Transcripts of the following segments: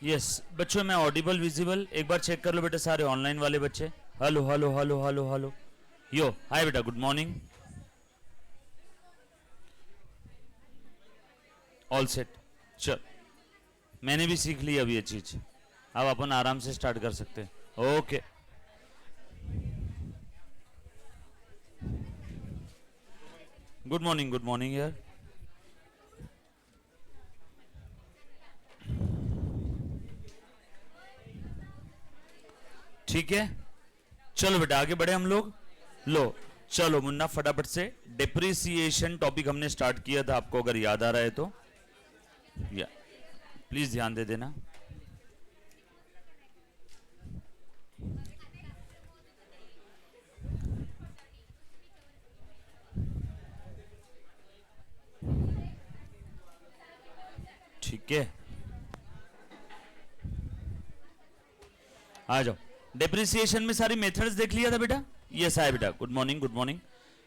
Yes बच्चों, मैं Audible visible एक बार चेक कर लो बेटा, सारे ऑनलाइन वाले बच्चे। Hello hello hello hello hello. Yo hi बेटा, गुड मॉर्निंग। All set. चल, मैंने भी सीख ली अब ये चीज। अब अपन आराम से स्टार्ट कर सकते हैं। ओके। गुड मॉर्निंग यार। ठीक है, चलो बेटा आगे बढ़े हम लोग। लो चलो मुन्ना, फटाफट से डिप्रिसिएशन टॉपिक हमने स्टार्ट किया था, आपको अगर याद आ रहा है तो या प्लीज ध्यान दे देना। ठीक है, आ जाओ। डिप्रिसिएशन में सारी मेथड्स देख लिया था बेटा। यस आया बेटा, good morning good morning.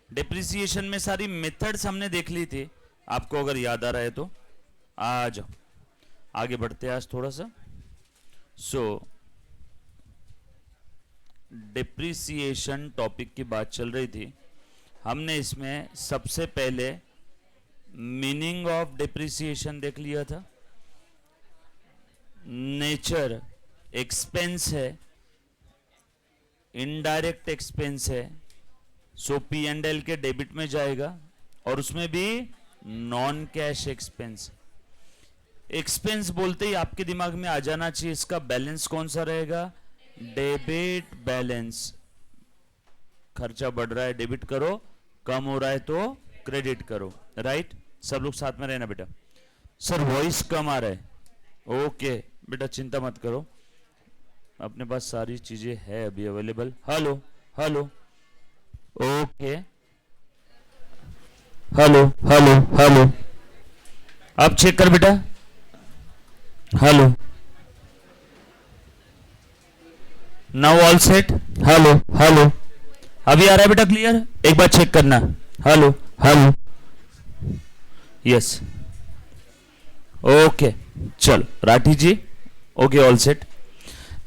Depreciation में सारी मेथड्स हमने देख ली थी, आपको अगर याद आ रहा है तो आ जाओ आगे बढ़ते हैं आज थोड़ा सा। सो डिप्रिसिएशन टॉपिक की बात चल रही थी, हमने इसमें सबसे पहले मीनिंग ऑफ डिप्रिसिएशन देख लिया था। नेचर एक्सपेंस है, इनडायरेक्ट एक्सपेंस है, सो पी एंड एल के डेबिट में जाएगा, और उसमें भी नॉन कैश एक्सपेंस। एक्सपेंस बोलते ही आपके दिमाग में आ जाना चाहिए इसका बैलेंस कौन सा रहेगा, डेबिट बैलेंस। खर्चा बढ़ रहा है डेबिट करो, कम हो रहा है तो क्रेडिट करो, राइट। सब लोग साथ में रहना बेटा। सर वॉइस कम आ रहा है, ओके बेटा चिंता मत करो, अपने पास सारी चीजें है अभी available. Hello hello, okay hello hello hello, आप चेक कर बेटा। Hello, now all set. Hello hello, अभी आ रहा है बेटा क्लियर, एक बार चेक करना। Hello hello, yes okay. चलो राठी जी, ओके ऑल सेट।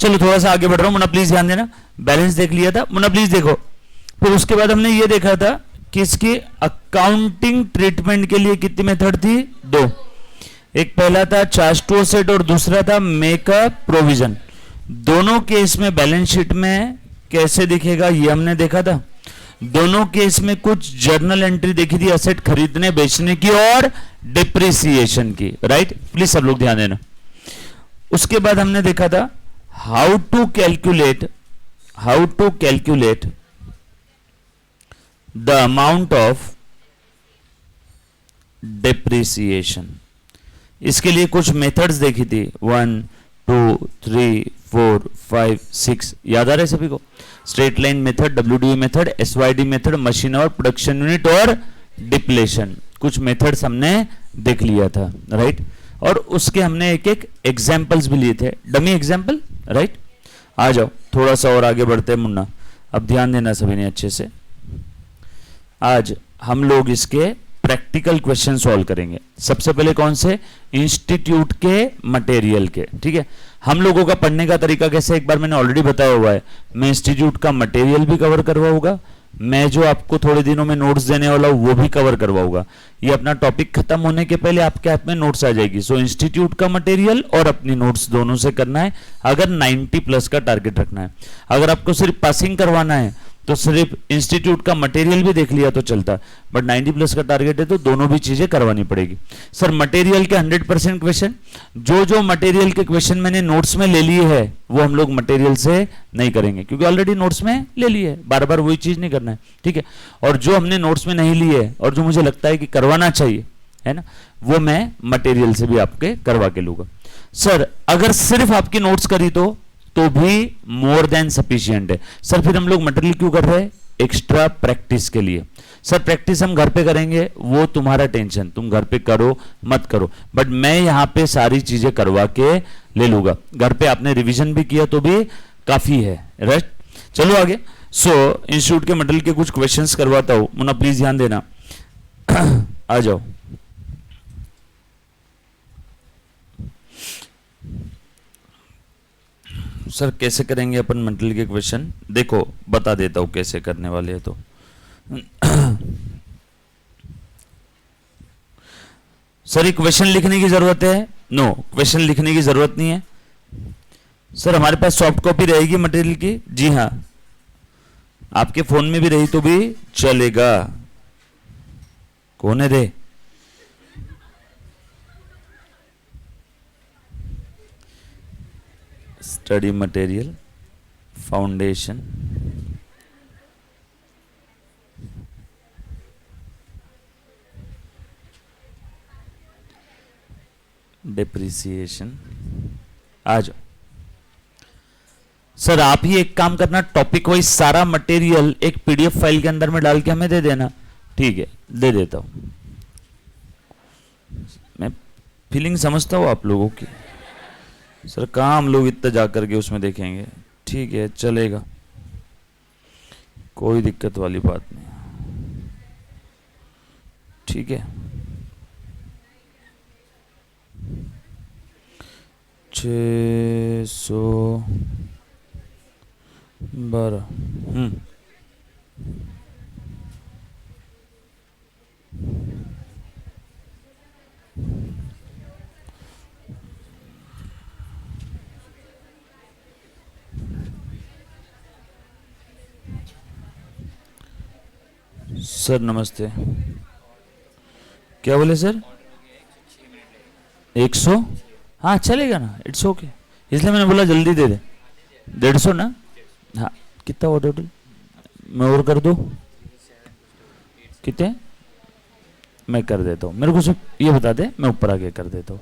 चलो थोड़ा सा आगे बढ़ रहा हूं, मुन्ना प्लीज ध्यान देना। बैलेंस देख लिया था मुन्ना, प्लीज देखो। फिर उसके बाद हमने ये देखा था कि इसकी अकाउंटिंग ट्रीटमेंट के लिए कितनी मेथड थी, दो। एक पहला था चार्ज टू असेट और दूसरा था मेक अ प्रोविजन। दोनों केस में बैलेंस शीट में कैसे दिखेगा ये हमने देखा था। दोनों केस में कुछ जर्नल एंट्री देखी थी, असेट खरीदने बेचने की और डिप्रिसिएशन की, राइट। प्लीज सब लोग ध्यान देना। उसके बाद हमने देखा था how to calculate the amount of depreciation. इसके लिए कुछ मेथड्स देखी थी, 1 2 3 4 5 6, याद आ रहा है सभी को। Straight line method, WDV method, SYD method, machine और प्रोडक्शन यूनिट और डिप्लेशन, कुछ मेथड्स हमने देख लिया था, राइट। और उसके हमने एक एक एग्जाम्पल्स भी लिए थे, डमी एग्जाम्पल, राइट। आ जाओ थोड़ा सा और आगे बढ़ते हैं मुन्ना, अब ध्यान देना सभी ने अच्छे से। आज हम लोग इसके प्रैक्टिकल क्वेश्चन सॉल्व करेंगे। सबसे पहले कौन से, इंस्टीट्यूट के मटेरियल के, ठीक है। हम लोगों का पढ़ने का तरीका कैसे, एक बार मैंने ऑलरेडी बताया हुआ है। मैं इंस्टीट्यूट का मटेरियल भी कवर करवाऊंगा, मैं जो आपको थोड़े दिनों में नोट्स देने वाला हूं वो भी कवर करवाऊंगा। ये अपना टॉपिक खत्म होने के पहले आपके हाथ में नोट्स आ जाएगी। सो इंस्टीट्यूट का मटेरियल और अपनी नोट्स दोनों से करना है, अगर 90 प्लस का टारगेट रखना है। अगर आपको सिर्फ पासिंग करवाना है तो सिर्फ इंस्टीट्यूट का मटेरियल भी देख लिया तो चलता, बट 90 प्लस का टारगेट है तो दोनों भी चीजें करवानी पड़ेगी। सर मटेरियल के 100% क्वेश्चन, जो मटेरियल के क्वेश्चन मैंने नोट्स में ले लिए है वो हम लोग मटेरियल से नहीं करेंगे, क्योंकि ऑलरेडी नोट्स में ले लिए है, बार बार वही चीज नहीं करना है, ठीक है। और जो हमने नोट्स में नहीं लिए है और जो मुझे लगता है कि करवाना चाहिए, है ना, वो मैं मटेरियल से भी आपके करवा के लूंगा। सर अगर सिर्फ आपकी नोट्स करी तो भी मोर देन सफिशिएंट है। सर फिर हम लोग मटेरियल क्यों कर रहे हैं, एक्स्ट्रा प्रैक्टिस के लिए। सर प्रैक्टिस हम घर पे करेंगे, वो तुम्हारा टेंशन, तुम घर पे करो मत करो, बट मैं यहां पे सारी चीजें करवा के ले लूंगा। घर पे आपने रिवीजन भी किया तो भी काफी है, राइट। चलो आगे। सो इंस्टीट्यूट के मटेरियल के कुछ क्वेश्चंस करवाता हूं, मुन्ना प्लीज ध्यान देना। आ जाओ। सर कैसे करेंगे अपन मटेरियल के क्वेश्चन? देखो बता देता हूँ कैसे करने वाले हैं। तो सर ये क्वेश्चन लिखने की जरूरत है? नो, क्वेश्चन लिखने की जरूरत नहीं है। सर हमारे पास सॉफ्ट कॉपी रहेगी मटेरियल की? जी हाँ, आपके फोन में भी रही तो भी चलेगा। कौन है रे? Study material foundation, depreciation. आ जाओ सर, आप ही एक काम करना, टॉपिक वाइज सारा मटेरियल एक पीडीएफ फाइल के अंदर में डाल के हमें दे देना। ठीक है, दे देता हूं। मैं फीलिंग समझता हूं आप लोगों की। सर कहाँ हम लोग इतना जा करके उसमें देखेंगे? ठीक है, चलेगा, कोई दिक्कत वाली बात नहीं। ठीक है, 612। सर नमस्ते, क्या बोले सर? 100? हाँ चलेगा ना, इट्स ओके। इसलिए मैंने बोला जल्दी दे दे। 150 ना? हाँ, कितना हुआ टोटल? मैं और कर दूँ? कितने? मैं कर देता हूँ, मेरे को सिर्फ ये बता दे, मैं ऊपर आके कर देता हूँ।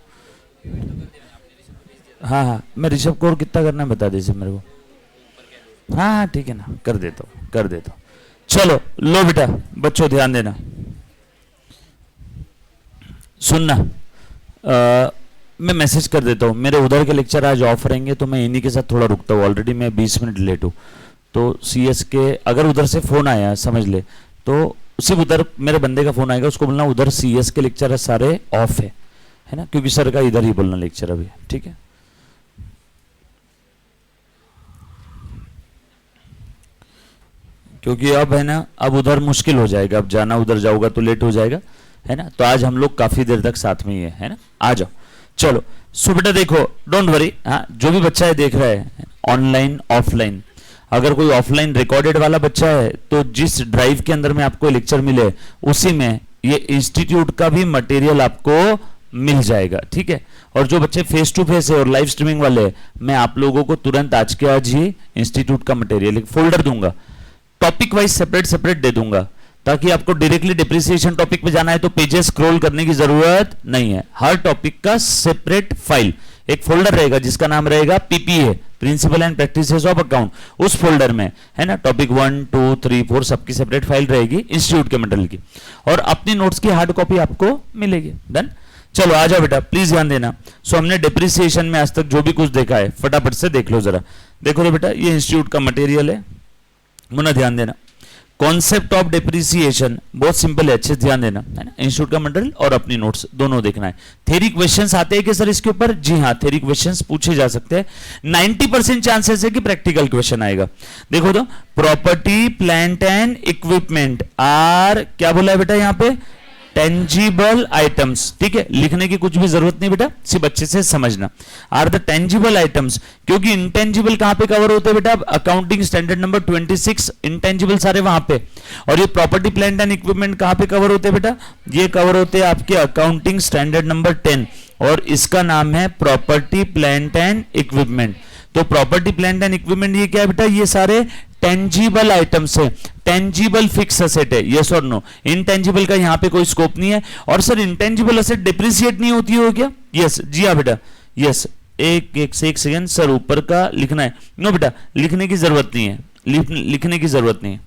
हाँ हाँ, मैं ऋषभ को और कितना करना है बता दे सिर्फ मेरे को। हाँ हाँ ठीक है ना, कर देता हूँ, कर देता हूँ। चलो लो बेटा, बच्चों ध्यान देना, सुनना। मैं मैसेज कर देता हूँ, मेरे उधर के लेक्चर आज ऑफ रहेंगे तो मैं इन्हीं के साथ थोड़ा रुकता हूँ। ऑलरेडी मैं 20 मिनट लेट हूँ। तो सीएस के अगर उधर से फोन आया समझ ले, तो सिर्फ उधर मेरे बंदे का फोन आएगा, उसको बोलना उधर सीएस के लेक्चर सारे ऑफ है ना, क्योंकि सर का इधर ही बोलना लेक्चर अभी। ठीक है, क्योंकि अब है ना, अब उधर मुश्किल हो जाएगा, अब जाना उधर जाओगा तो लेट हो जाएगा, है ना। तो आज हम लोग काफी देर तक साथ में ही है ना। आ जाओ, चलो। सो बेटा देखो, डोंट वरी, हाँ जो भी बच्चा है देख रहा है ऑनलाइन ऑफलाइन, अगर कोई ऑफलाइन रिकॉर्डेड वाला बच्चा है तो जिस ड्राइव के अंदर में आपको लेक्चर मिले उसी में ये इंस्टीट्यूट का भी मटेरियल आपको मिल जाएगा। ठीक है, और जो बच्चे फेस टू फेस है और लाइव स्ट्रीमिंग वाले, मैं आप लोगों को तुरंत आज के आज ही इंस्टीट्यूट का मटेरियल एक फोल्डर दूंगा, टॉपिक वाइज सेपरेट सेपरेट दे दूंगा, ताकि आपको डायरेक्टली डिप्रिसिएशन टॉपिक पे जाना है तो पेजेस स्क्रॉल करने की जरूरत नहीं है। हर टॉपिक का सेपरेट फाइल, एक फोल्डर रहेगा जिसका नाम रहेगा PPA, principle and practices of account. उस फोल्डर में है ना टॉपिक 1 2 3 4 सबकी सेपरेट फाइल रहेगी इंस्टीट्यूट के मटेरियल की, और अपनी नोट्स की हार्ड कॉपी आपको मिलेगी। डन, चलो आ जाओ बेटा, प्लीज ध्यान देना। सो हमने डिप्रिसिएशन में आज तक जो भी कुछ देखा है फटाफट से देख लो जरा। देखो तो बेटा, ये इंस्टीट्यूट का मटेरियल है, मुन्ना ध्यान देना। कॉन्सेप्ट ऑफ डिप्रिसिएशन बहुत सिंपल है, अच्छे से ध्यान देना, है ना। इंस्टीट्यूट का मटेरियल और अपनी नोट्स दोनों देखना है। थ्योरी क्वेश्चंस आते हैं कि सर इसके ऊपर? जी हाँ, थ्योरी क्वेश्चंस पूछे जा सकते हैं। 90% चांसेस है कि प्रैक्टिकल क्वेश्चन आएगा। देखो तो, property plant and equipment are, क्या बोला है बेटा यहाँ पे? Tangible items. ठीक है, लिखने की कुछ भी जरूरत नहीं बेटा, सिर्फ अच्छे से समझना। आर द टेंजिबल आइटम्स, क्योंकि इंटेंजिबल कहां पे कवर होते हैं बेटा? अकाउंटिंग स्टैंडर्ड नंबर 26 इंटेंजिबल सारे वहां पे। और ये प्रॉपर्टी प्लांट एंड इक्विपमेंट कहां पे कवर होते हैं बेटा? ये कवर होते हैं आपके अकाउंटिंग स्टैंडर्ड नंबर 10, और इसका नाम है प्रॉपर्टी प्लांट एंड इक्विपमेंट। तो प्रॉपर्टी प्लांट एंड इक्विपमेंट ये क्या है बेटा? ये सारे टेंजिबल आइटम्स है, टेंजिबल फिक्स एसेट है, यस और नो। इनटेंजिबल का यहां पे कोई स्कोप नहीं है। और सर इंटेंजिबल एसेट डिप्रिसिएट नहीं होती हो क्या? यस, जी हाँ बेटा, यस। एक सेकंड सर, ऊपर का लिखना है। नो बेटा, लिखने की जरूरत नहीं है, लिखने की जरूरत नहीं है,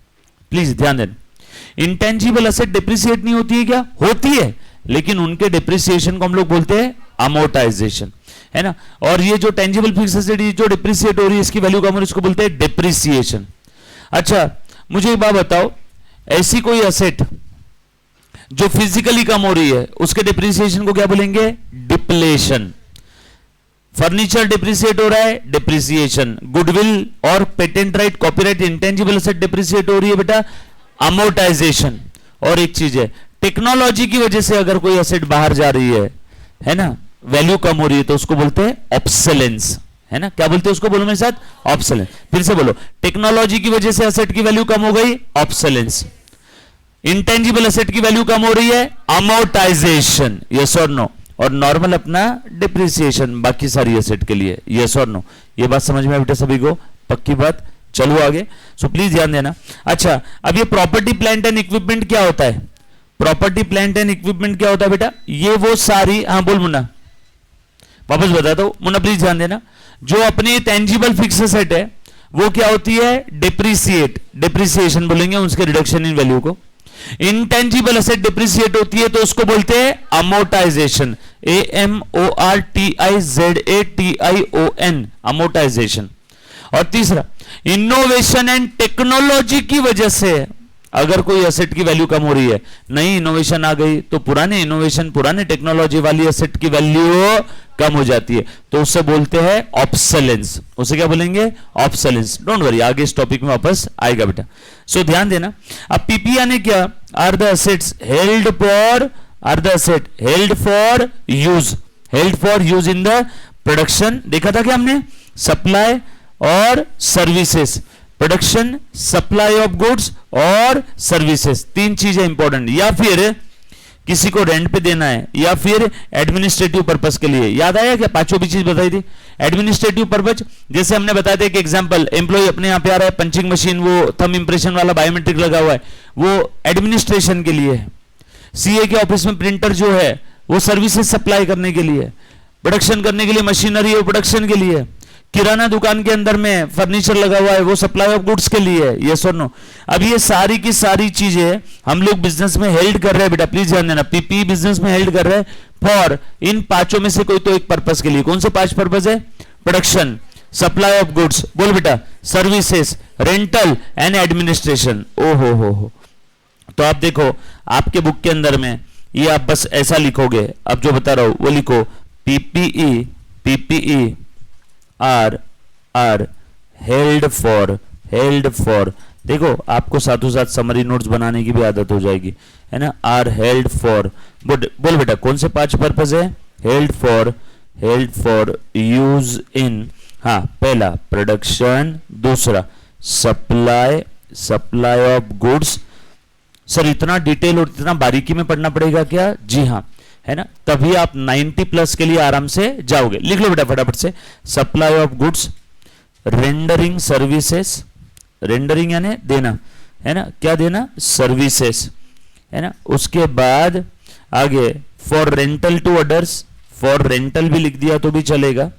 प्लीज ध्यान देना। इंटेंजिबल एसेट डिप्रिसिएट नहीं होती है क्या? होती है, लेकिन उनके डिप्रिसिएशन को हम लोग बोलते हैं अमोर्टाइजेशन, है ना। और ये जो टेंजिबल फिक्स एसेट जो डिप्रिसिएट हो रही है, इसकी वैल्यू कम हो रही है, इसको बोलते हैं डिप्रिसिएशन। अच्छा, मुझे एक बात बताओ, ऐसी कोई एसेट जो फिजिकली कम हो रही है उसके डिप्रिसिएशन को क्या बोलेंगे? डिप्लेशन। फर्नीचर डिप्रिसिएट हो रहा है, डिप्रिसिएशन। गुडविल और patent right, copyright, intangible asset depreciate हो रही है बेटा, अमोर्टाइजेशन। और एक चीज है, टेक्नोलॉजी की वजह से अगर कोई एसेट बाहर जा रही है ना, वैल्यू कम हो रही है, तो उसको बोलते हैं ऑब्सोलेंस, है ना। क्या बोलते हैं उसको, बोलो मेरे साथ, ऑब्सोलेंस। फिर से बोलो, टेक्नोलॉजी की वजह से एसेट की वैल्यू कम हो गई, ऑब्सोलेंस। इंटेंजिबल एसेट की वैल्यू कम हो रही है, अमोर्टाइजेशन। यस और नो। और नॉर्मल अपना डिप्रिसिएशन बाकी सारी एसेट के लिए। यस और नो। ये बात समझ में बेटा सभी को, पक्की बात। चलो आगे, सो प्लीज ध्यान देना। अच्छा, अब ये प्रॉपर्टी प्लांट एंड इक्विपमेंट क्या होता है? प्रॉपर्टी प्लांट एंड इक्विपमेंट क्या होता है बेटा? ये वो सारी, हाँ बोल मुन्ना, वापस बताता हूं मुन्ना, प्लीज ध्यान देना। जो अपनी टेंजिबल फिक्स एसेट है वो क्या होती है? डिप्रिसिएट, डिप्रिसिएशन बोलेंगे उसके रिडक्शन इन वैल्यू को। इंटेंजिबल एसेट डिप्रिसिएट होती है तो उसको बोलते हैं अमोर्टाइजेशन, AMORTIZATION, अमोर्टाइजेशन। और तीसरा, इनोवेशन एंड टेक्नोलॉजी की वजह से अगर कोई एसेट की वैल्यू कम हो रही है, नई इनोवेशन आ गई तो पुराने इनोवेशन, पुराने टेक्नोलॉजी वाली एसेट की वैल्यू कम हो जाती है, तो उससे बोलते हैं ऑब्सोलेंस। उसे क्या बोलेंगे? ऑब्सोलेंस। डोंट वरी, आगे इस टॉपिक में वापस आएगा बेटा। सो ध्यान देना। अब पीपी यानी क्या? Are the assets held for, are the asset held for use, held for use in the production. देखा था कि हमने सप्लाई और services, production, supply of goods और सर्विसेज, तीन चीजें इंपॉर्टेंट। या फिर किसी को रेंट पे देना है, या फिर एडमिनिस्ट्रेटिव पर्पस के लिए। याद आया क्या? पांचों भी चीज बताई थी। एडमिनिस्ट्रेटिव पर्पस, जैसे हमने बताया था कि एग्जांपल, एम्प्लॉय अपने यहाँ पे आ रहा है, पंचिंग मशीन, वो थंब इंप्रेशन वाला बायोमेट्रिक लगा हुआ है, वो एडमिनिस्ट्रेशन के लिए है। सीए के ऑफिस में प्रिंटर जो है वो सर्विसेज सप्लाई करने के लिए, प्रोडक्शन करने के लिए मशीनरी है, प्रोडक्शन के लिए। किराना दुकान के अंदर में फर्नीचर लगा हुआ है, वो सप्लाई ऑफ गुड्स के लिए है। यस और नो। अब ये सारी की सारी चीजें हम लोग बिजनेस में हेल्ड कर रहे हैं बेटा, प्लीज ध्यान देना। पीपी बिजनेस में हेल्ड कर रहे हैं फॉर, इन पांचों में से कोई तो एक पर्पस के लिए। कौन से पांच पर्पस है? प्रोडक्शन, सप्लाई ऑफ गुड्स, बोल बेटा, सर्विसेज, रेंटल एंड एडमिनिस्ट्रेशन। ओ हो। तो आप देखो, आपके बुक के अंदर में ये आप बस ऐसा लिखोगे, अब जो बता रहा हूं वो लिखो, पीपीई आर हेल्ड फॉर। देखो, आपको साथों साथ समरी नोट्स बनाने की भी आदत हो जाएगी, है ना। आर हेल्ड फॉर, बोल बेटा, कौन से पांच पर्पस है? हेल्ड फॉर यूज इन, हाँ, पहला प्रोडक्शन, दूसरा सप्लाई ऑफ गुड्स। सर इतना डिटेल और इतना बारीकी में पढ़ना पड़ेगा क्या? जी हाँ, है ना, तभी आप 90 प्लस के लिए आराम से जाओगे। लिख लो बेटा फटाफट से। Supply of goods, rendering services, rendering यानी देना, है ना, क्या देना? सर्विसेज, है ना। उसके बाद आगे for rental to others, for rental भी लिख दिया तो भी चलेगा।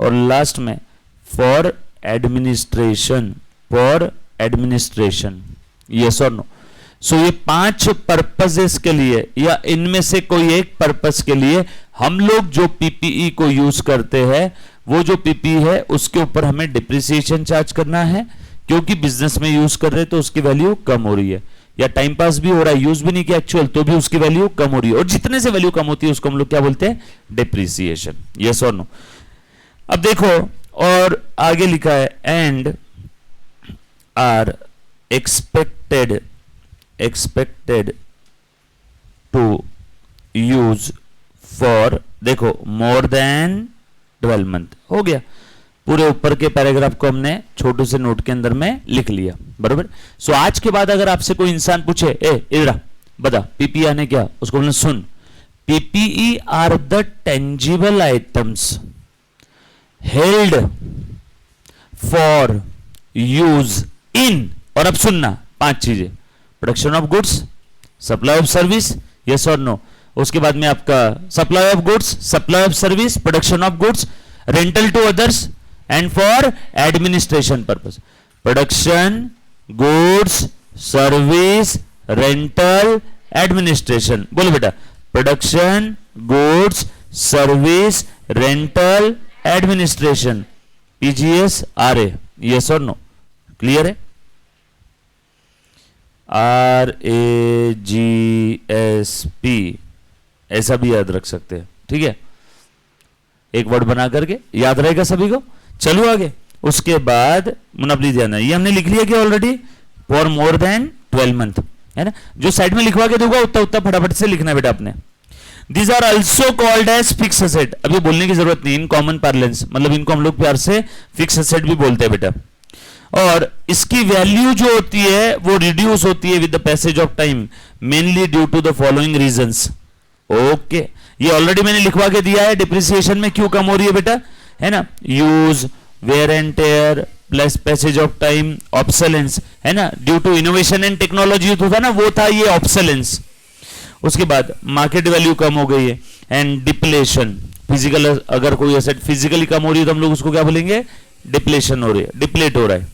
और लास्ट में फॉर एडमिनिस्ट्रेशन, यस और नो। सो ये पांच पर्पसेस के लिए या इनमें से कोई एक पर्पस के लिए हम लोग जो पीपीई को यूज करते हैं, वो जो पीपीई है उसके ऊपर हमें डिप्रिसिएशन चार्ज करना है, क्योंकि बिजनेस में यूज कर रहे हैं तो उसकी वैल्यू कम हो रही है, या टाइम पास भी हो रहा है, यूज भी नहीं किया एक्चुअल, तो भी उसकी वैल्यू कम हो रही है। और जितने से वैल्यू कम होती है उसको हम लोग क्या बोलते हैं? डिप्रिसिएशन। यस और नो। अब देखो, और आगे लिखा है and are expected to use for, देखो, more than 12 month। हो गया, पूरे ऊपर के पैराग्राफ को हमने छोटे से नोट के अंदर में लिख लिया, बराबर। सो आज के बाद अगर आपसे कोई इंसान पूछे, इधर बता पीपीई आने क्या, उसको बोलना, सुन, PPE are the tangible items held for use in, और अब सुनना पांच चीजें, production of goods, supply of service, yes और नो। उसके बाद में आपका supply of goods, supply of service, production of goods, rental to others and for administration purpose. Production, goods, service, rental, administration. बोलो बेटा, production, goods, service, rental, administration, PGS RA, yes और no. Clear है? RAGSP ऐसा भी याद रख सकते हैं, ठीक है। एक वर्ड बना करके, याद रहेगा सभी को। चलो आगे, उसके बाद मुन्ना प्लीज ध्यान, ये हमने लिख लिया कि already for more than 12 month, है ना। जो साइड में लिखवा के दूंगा उतना उतना फटाफट से लिखना है बेटा आपने। These are also called as fixed asset। अब ये बोलने की जरूरत नहीं, इन कॉमन पार्लेंस, मतलब इनको हम लोग प्यार से फिक्स एसेट भी बोलते हैं बेटा। और इसकी वैल्यू जो होती है वो रिड्यूस होती है with the passage of time, mainly due to the following reasons. Okay, ये ऑलरेडी मैंने लिखवा के दिया है। डिप्रिसिएशन में क्यों कम हो रही है बेटा, है ना, use, wear and tear plus passage of time, obsolescence, है ना, due to innovation and technology होता ना, वो था ये ऑब्सोलेंस। उसके बाद मार्केट वैल्यू कम हो गई है, एंड डिप्लेशन, फिजिकल, अगर कोई एसेट फिजिकली कम हो रही है तो हम लोग उसको क्या बोलेंगे, डिप्लेशन हो रही है, डिप्लेट हो रहा है।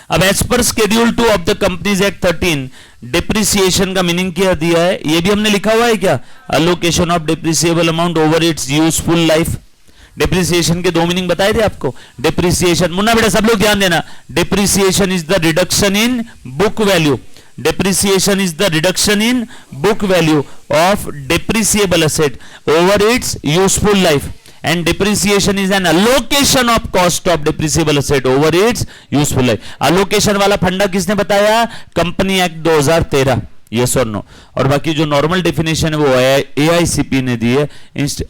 अब as per schedule 2 of the companies act 13 depreciation का मीनिंग क्या दिया है, ये भी हमने लिखा हुआ है क्या, allocation of depreciable amount over its useful life. Depreciation के दो मीनिंग बताए थे आपको। डिप्रिसिएशन, मुन्ना बेटा सब लोग ध्यान देना, depreciation is the reduction in book value. Depreciation is the reduction in book value of depreciable asset over its useful life, and depreciation is an allocation of cost of depreciable asset over its useful life। allocation वाला फंडा किसने बताया, company act 2013, yes और no. और बाकी जो normal definition है वो AICP ने दी है,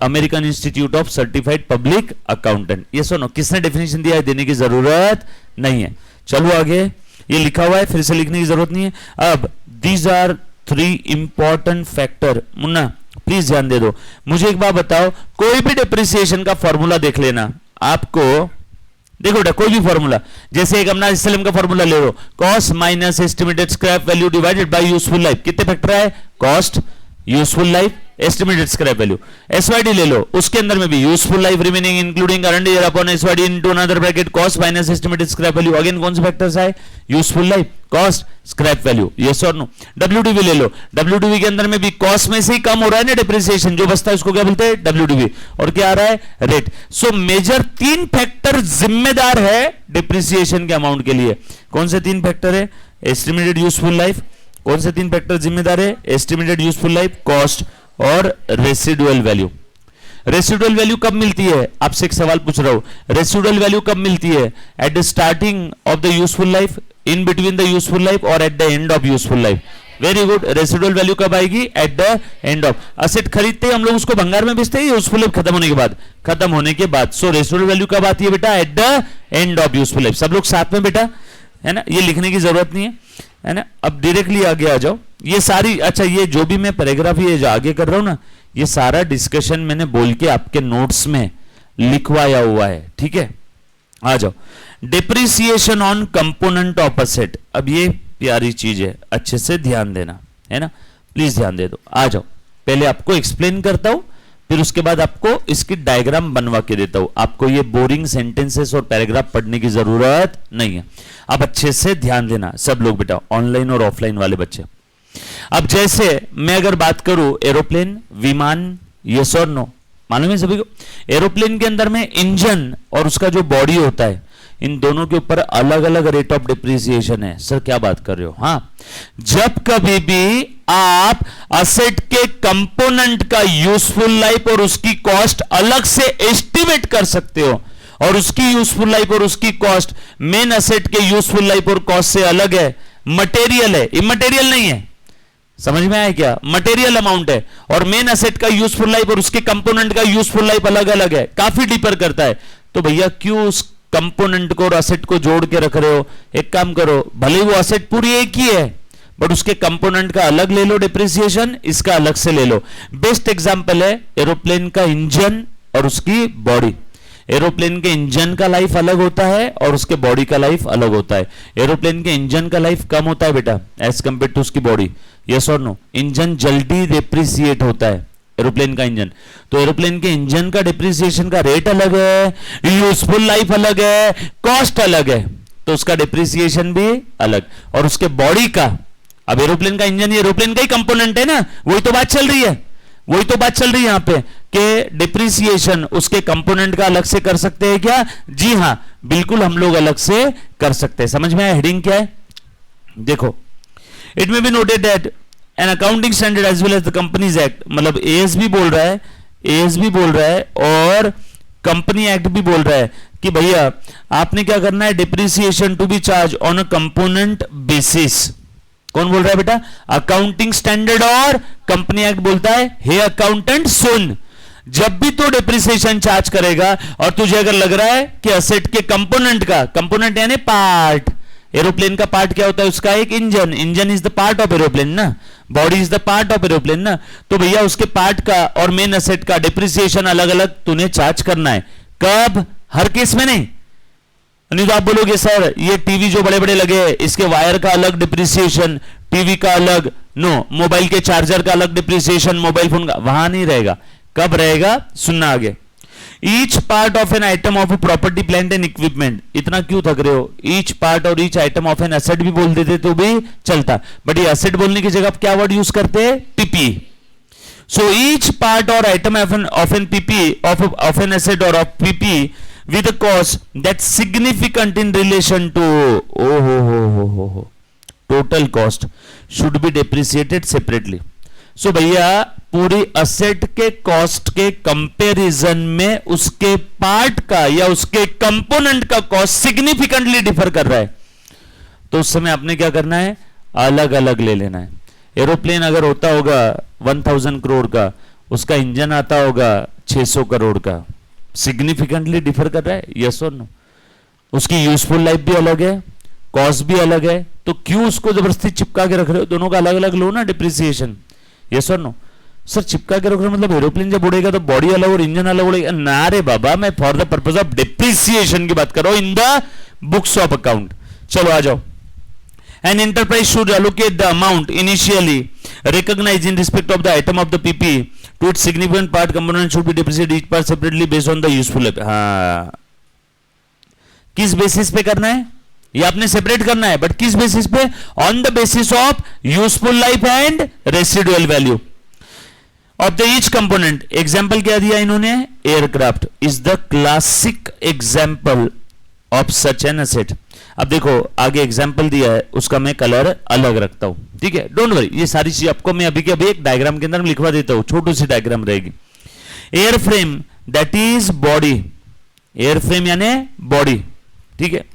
American institute of certified public accountant, yes और नो। किसने डेफिनेशन दिया है, देने की जरूरत नहीं है। चलो आगे, ये लिखा हुआ है, फिर से लिखने की जरूरत नहीं है। अब these are 3 important factor, Munna please ध्यान दे दो। मुझे एक बात बताओ, कोई भी डिप्रिसिएशन का फॉर्मूला देख लेना आपको, देखो बेटा कोई भी फॉर्मूला, जैसे एक अपना SLM का फॉर्मूला ले लो, cost minus estimated scrap value divided by useful life. कितने फैक्टर है, cost, useful life, estimated scrap value. SYD ले लो, उसके अंदर में भी useful life remaining including current year upon SYD into another bracket cost minus estimated scrap value. Again कौन से फैक्टर्स है, useful life, cost, scrap value, yes और नो। WDV ले लो, WDV के अंदर में भी कॉस्ट में से ही कम हो रहा है ना डिप्रिसिएशन, जो बचता है उसको क्या बोलते हैं, WDV। और क्या आ रहा है, रेट। सो मेजर 3 फैक्टर जिम्मेदार है डिप्रिसिएशन के अमाउंट के लिए। कौन से 3 फैक्टर है, एस्टिमेटेड यूजफुल लाइफ, कौन से 3 फैक्टर जिम्मेदार है, एस्टिमेटेड यूजफुल लाइफ, कॉस्ट और रेसिडुअल वैल्यू। रेसिडुअल वैल्यू कब मिलती है, आपसे एक सवाल पूछ रहा हूं, रेसिडुअल वैल्यू कब मिलती है, at the starting of the useful life, in between the useful life और at the end of useful life. Very good, residual value कब आएगी, at the end of. Asset खरीदते हैं हम लोग उसको भंगार में बेचते हैं यूजफुल लाइफ खत्म होने के बाद, खत्म होने के बाद। सो रेसिडुअल वैल्यू कब आती है बेटा, eight the end of useful life. सब लोग साथ में बेटा, है ना, ये लिखने की जरूरत नहीं है ना। अब डायरेक्टली आगे आ जाओ, ये सारी, अच्छा ये जो भी मैं पैराग्राफ ये जो आगे कर रहा हूं ना, ये सारा डिस्कशन मैंने बोल के आपके नोट्स में लिखवाया हुआ है, ठीक है। आ जाओ, depreciation on component of asset. अब ये प्यारी चीज है, अच्छे से ध्यान देना, है ना, प्लीज ध्यान दे दो। आ जाओ, पहले आपको एक्सप्लेन करता हूं, फिर उसके बाद आपको इसकी डायग्राम बनवा के देता हूं। आपको ये बोरिंग सेंटेंसेस और पैराग्राफ पढ़ने की जरूरत नहीं है। आप अच्छे से ध्यान देना सब लोग बेटा, ऑनलाइन और ऑफलाइन वाले बच्चे। अब जैसे मैं अगर बात करूं एरोप्लेन, विमान, यस और नो, मालूम है सभी को, एरोप्लेन के अंदर में इंजन और उसका जो बॉडी होता है, इन दोनों के ऊपर अलग अलग रेट ऑफ डिप्रिसिएशन है। सर क्या बात कर रहे हो, हाँ, जब कभी भी आप असेट के कंपोनेंट का यूजफुल लाइफ और उसकी कॉस्ट अलग से एस्टिमेट कर सकते हो, और उसकी यूजफुल लाइफ और उसकी कॉस्ट मेन असेट के यूजफुल लाइफ और कॉस्ट से अलग है, मटेरियल है, इमटेरियल नहीं है। समझ में आया क्या, मटेरियल अमाउंट है, और मेन असेट का यूजफुल लाइफ और उसके कंपोनेंट का यूजफुल लाइफ अलग अलग है, काफी डिफर करता है। तो भैया क्यों उस कंपोनेंट को और असेट को जोड़ के रख रहे हो, एक काम करो, भले वो असेट पूरी एक ही है बट उसके कंपोनेंट का अलग ले लो डिप्रिसिएशन, इसका अलग से ले लो। बेस्ट एग्जांपल है एरोप्लेन का इंजन और उसकी बॉडी। एरोप्लेन के इंजन का लाइफ अलग होता है और उसके बॉडी का लाइफ अलग होता है। एरोप्लेन के इंजन का लाइफ कम होता है बेटा एज कंपेयर टू उसकी बॉडी, यस और नो। इंजन जल्दी डिप्रिसिएट होता है एरोप्लेन का इंजन, तो एरोप्लेन के इंजन का डिप्रिसिएशन का रेट अलग है, यूजफुल लाइफ अलग है, कॉस्ट अलग है, तो उसका डिप्रिसिएशन भी अलग। और उसके बॉडी का, अब एरोप्लेन का इंजन ये एरोप्लेन का ही कंपोनेंट है ना, वही तो बात चल रही है, वही तो बात चल रही है यहां पे कि डिप्रिसिएशन उसके कंपोनेंट का अलग से कर सकते हैं क्या, जी हां बिल्कुल हम लोग अलग से कर सकते हैं। समझ में आया हेडिंग क्या है, देखो, it may be noted that an accounting standard as well as the companies act, मतलब एएसबी बोल रहा है, एएसबी बोल रहा है और कंपनी एक्ट भी बोल रहा है कि भैया आपने क्या करना है, depreciation to be charge on a component basis. कौन बोल रहा है बेटा, अकाउंटिंग स्टैंडर्ड और कंपनी एक्ट बोलता है हे अकाउंटेंट सुन, जब भी तू डिप्रिसिएशन चार्ज करेगा और तुझे अगर लग रहा है कि असेट के कंपोनेंट का, कंपोनेंट यानी पार्ट, एरोप्लेन का पार्ट क्या होता है, उसका एक engine, engine is the part of aeroplane ना, body is the part of aeroplane ना, तो भैया उसके पार्ट का और मेन असेट का डिप्रिसिएशन अलग अलग तूने चार्ज करना है। कब, हर केस में नहीं तो आप बोलोगे सर ये टीवी जो बड़े बड़े लगे हैं इसके वायर का अलग डिप्रिसिएशन, टीवी का अलग, नो, मोबाइल के चार्जर का अलग डिप्रिसिएशन, मोबाइल फोन का, वहां नहीं रहेगा। कब रहेगा, सुनना आगे। Each part of an item of a property plant and equipment, इतना क्यों थक रहे हो, ईच पार्ट और each item of an asset भी बोल देते तो भी चलता, बट ये एसेट बोलने की जगह क्या वर्ड यूज करते हैं, पीपी। सो ईच पार्ट और item of an PP of an asset और of PP with a cost that's significant in relation to total cost should be depreciated separately. So भैया पूरी असेट के cost के comparison में उसके part का या उसके कंपोनेंट का कॉस्ट सिग्निफिकेंटली डिफर कर रहा है, तो उस समय आपने क्या करना है, अलग अलग ले लेना है। एरोप्लेन अगर होता होगा 1000 करोड़ का, उसका इंजन आता होगा 600 करोड़ का, सिग्निफिकेंटली डिफर कर रहा है, यस और नो। उसकी यूजफुल लाइफ भी अलग है, कॉस्ट भी अलग है, तो क्यों उसको जबरदस्ती चिपका के रख रहे हो, दोनों का अलग अलग लो ना डिप्रिसिएशन, यस और नो। सर चिपका के रख रहे हो मतलब एरोप्लेन जब उड़ेगा तो बॉडी अलग और इंजन अलग उड़ेगा, ना रे बाबा, मैं for the purpose of depreciation की बात कर रहा हूं in the books of account. चलो आ जाओ। An enterprise should allocate the amount initially recognized in respect of the item of the PP to its significant part component should be depreciated each part separately based on the useful life. हाँ, किस basis पे करना है, ये आपने separate करना है, but किस बेसिस पे, on the basis of useful life and residual value of the each component. Example क्या दिया इन्होंने, aircraft is the classic example of such an asset. अब देखो आगे एग्जाम्पल दिया है, उसका मैं कलर अलग रखता हूं, ठीक है, डोंट वरी, ये सारी चीज आपको मैं अभी के अभी एक डायग्राम के अंदर लिखवा देता हूं, छोटी सी डायग्राम रहेगी। Air frame that is body, air frame यानी बॉडी, ठीक है,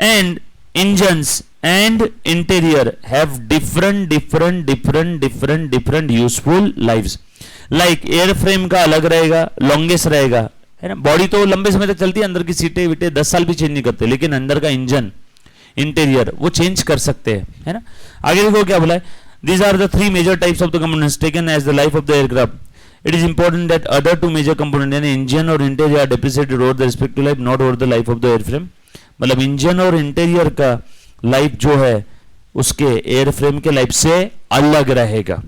and engines and interior have different useful lives. Like air frame का अलग रहेगा, लॉन्गेस्ट रहेगा, है ना, बॉडी तो लंबे समय तक चलती है, अंदर की सीटें वीटें 10 साल भी चेंज नहीं करते, लेकिन अंदर का इंजन, इंटीरियर वो चेंज कर सकते हैं, है ना। आगे देखो क्या बोला है, these are the 3 major types of the components taken as the life of the aircraft. It is important that other 2 major component यानी इंजन और interior are depreciated over the respective life, not over the life of the airframe. मतलब engine और interior का life जो है उसके airframe के life से अलग रहेगा।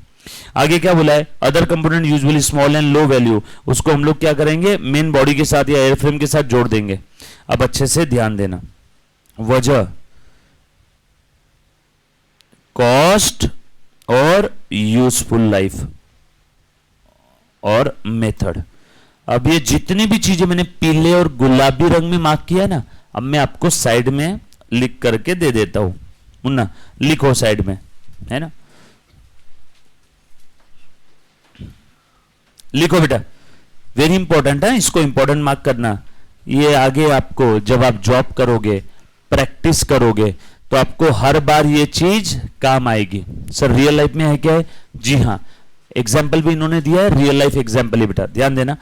आगे क्या बोला है, other component usually small and low value, उसको हम लोग क्या करेंगे, मेन बॉडी के साथ या एयरफ्रेम के साथ जोड़ देंगे। अब अच्छे से ध्यान देना, वजह, कॉस्ट और यूजफुल लाइफ और मेथड। अब ये जितनी भी चीजें मैंने पीले और गुलाबी रंग में मार्क किया ना, अब मैं आपको साइड में लिख करके दे देता हूं, मुन्ना लिखो साइड में, है ना, लिखो बेटा, वेरी इंपॉर्टेंट है, इसको इंपॉर्टेंट मार्क करना। ये आगे आपको जब आप जॉब करोगे, प्रैक्टिस करोगे, तो आपको हर बार ये चीज काम आएगी। सर रियल लाइफ में है क्या है, जी हाँ, एग्जाम्पल भी इन्होंने दिया है, रियल लाइफ एग्जाम्पल ही बेटा, ध्यान देना।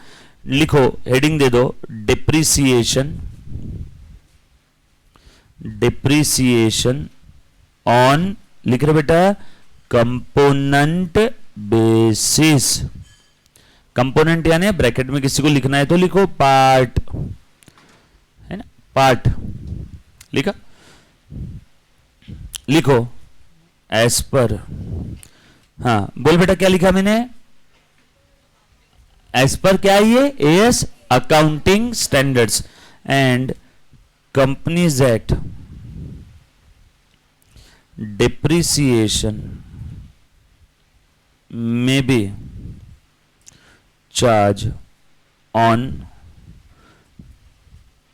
लिखो, हेडिंग दे दो, डिप्रिसिएशन ऑन, लिख रहे बेटा, कंपोनेंट बेसिस। कंपोनेंट यानी ब्रैकेट में किसी को लिखना है तो लिखो पार्ट, है ना, पार्ट लिखा, लिखो एज पर, हाँ बोल बेटा क्या लिखा मैंने, एज पर क्या है ये, as accounting standards and companies act, depreciation में B charge on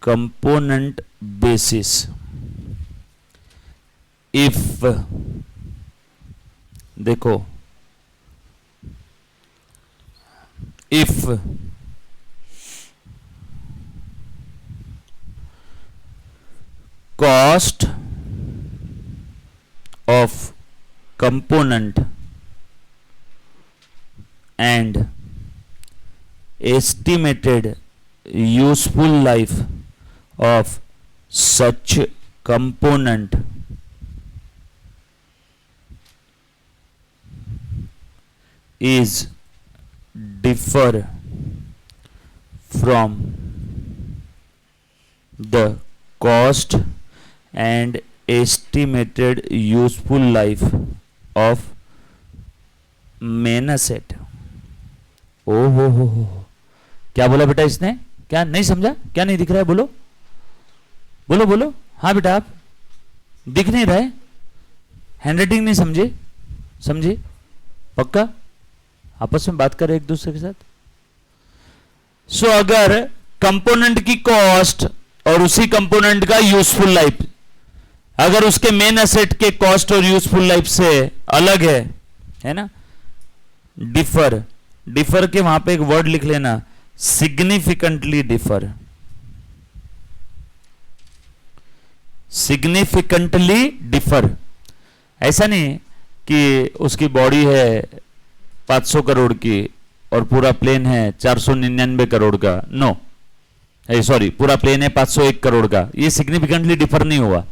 component basis if, देखो, if cost of component and estimated useful life of such component is differ from the cost and estimated useful life of main asset. ओ हो, क्या बोला बेटा इसने? क्या नहीं समझा? क्या नहीं दिख रहा है? बोलो बोलो बोलो. हाँ बेटा, आप दिख नहीं रहा है? हैंडराइटिंग नहीं समझे? समझे? पक्का? आपस में बात करें एक दूसरे के साथ. सो अगर कंपोनेंट की कॉस्ट और उसी कंपोनेंट का यूजफुल लाइफ अगर उसके मेन एसेट के कॉस्ट और यूजफुल लाइफ से अलग है ना, डिफर. डिफर के वहां पे एक वर्ड लिख लेना, सिग्निफिकेंटली डिफर. Significantly differ. ऐसा नहीं कि उसकी बॉडी है 500 करोड़ की और पूरा प्लेन है 499 करोड़ का. नो, सॉरी, पूरा प्लेन है 501 करोड़ का. ये सिग्निफिकेंटली डिफर नहीं हुआ.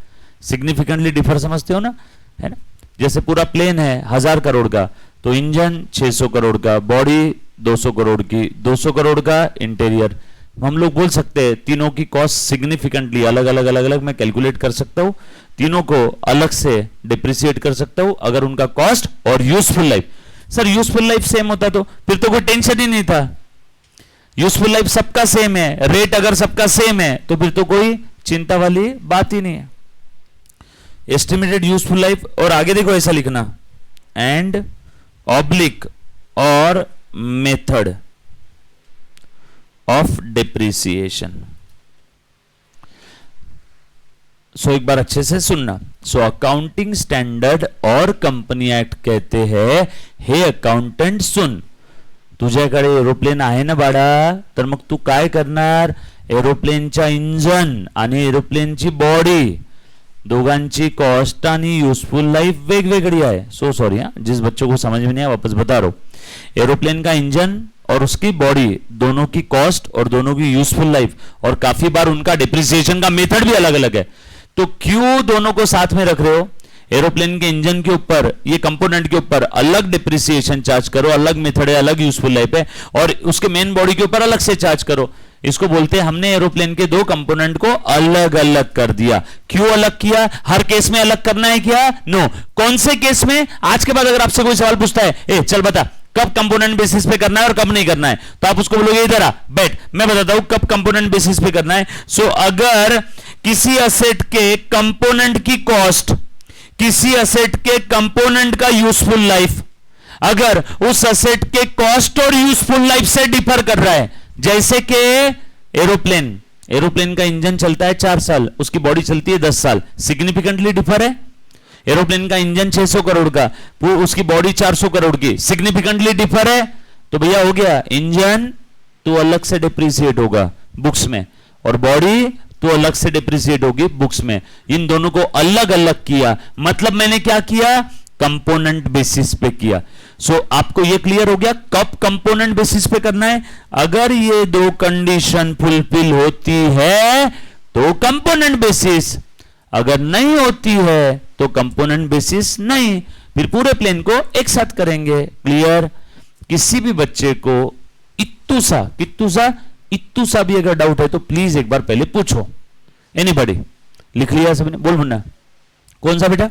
सिग्निफिकेंटली डिफर समझते हो ना, है ना? जैसे पूरा प्लेन है 1000 करोड़ का, तो इंजन 600 करोड़ का, बॉडी 200 करोड़ की, 200 करोड़ का इंटीरियर. हम लोग बोल सकते हैं तीनों की कॉस्ट सिग्निफिकेंटली अलग अलग अलग अलग मैं कैलकुलेट कर सकता हूं, तीनों को अलग से डिप्रिसिएट कर सकता हूं अगर उनका कॉस्ट और useful life. Sir useful life same होता तो फिर तो कोई टेंशन ही नहीं था. यूजफुल लाइफ सबका सेम है, रेट अगर सबका सेम है तो फिर तो कोई चिंता वाली बात ही नहीं है. एस्टिमेटेड यूजफुल लाइफ, और आगे देखो ऐसा लिखना, एंड ऑब्लिक और मेथड ऑफ डिप्रिसिएशन. सो एक बार अच्छे से सुनना. सो अकाउंटिंग स्टैंडर्ड और कंपनी एक्ट कहते हैं, हे अकाउंटंट सुन, तुझ्याकडे एरोप्लेन आहे ना बाळा, तर मग तू काय करणार? एरोप्लेनच्या इंजन आणि एरोप्लेनची बॉडी दोघांची कॉस्ट आणि यूजफुल लाइफ वेगवेगळी आहे. सो सॉरी, जिस बच्चों को समझ में नहीं आया वापस बता रहा हूं. एरोप्लेन का इंजन और उसकी बॉडी दोनों की कॉस्ट और दोनों की यूजफुल लाइफ, और काफी बार उनका डिप्रिसिएशन का मेथड भी अलग अलग है. तो क्यों दोनों को साथ में रख रहे हो? एरोप्लेन के इंजन के ऊपर, ये कंपोनेंट के ऊपर अलग डिप्रिसिएशन चार्ज करो, अलग मेथड है, अलग यूजफुल लाइफ है, और उसके मेन बॉडी के ऊपर अलग से चार्ज करो. इसको बोलते हैं हमने एरोप्लेन के दो कंपोनेंट को अलग अलग कर दिया. क्यों अलग किया? हर केस में अलग करना है क्या? नो. कौन से केस में? आज के बाद अगर आपसे कोई सवाल पूछता है, ए चल बता कब कंपोनेंट बेसिस पे करना है और कब नहीं करना है, तो आप उसको बोलोगे इधर आ बैठ, मैं बताता हूं कब कंपोनेंट बेसिस पे करना है. सो अगर किसी असेट के कंपोनेंट की कॉस्ट, किसी असेट के कंपोनेंट का यूजफुल लाइफ अगर उस असेट के कॉस्ट और यूजफुल लाइफ से डिफर कर रहा है, जैसे कि एरोप्लेन, एरोप्लेन का इंजन चलता है 4 साल, उसकी बॉडी चलती है 10 साल, सिग्निफिकेंटली डिफर है. एरोप्लेन का इंजन 600 करोड़ का, उसकी बॉडी 400 करोड़ की, सिग्निफिकेंटली डिफर है. तो भैया हो गया, इंजन तो अलग से डिप्रिसिएट होगा बुक्स में, और बॉडी तो अलग से डिप्रिसिएट होगी बुक्स में. इन दोनों को अलग अलग किया, मतलब मैंने क्या किया? कंपोनेंट बेसिस पे किया. सो आपको यह क्लियर हो गया कब कंपोनेंट बेसिस पे करना है? अगर ये दो कंडीशन फुलफिल होती है तो कंपोनेंट बेसिस, अगर नहीं होती है तो कंपोनेंट बेसिस नहीं. फिर पूरे प्लेन को एक साथ करेंगे. क्लियर? किसी भी बच्चे को इत्तू सा भी अगर डाउट है तो प्लीज एक बार पहले पूछो. एनीबॉडी? लिख लिया सबने? बोल मुन्ना, कौन सा बेटा?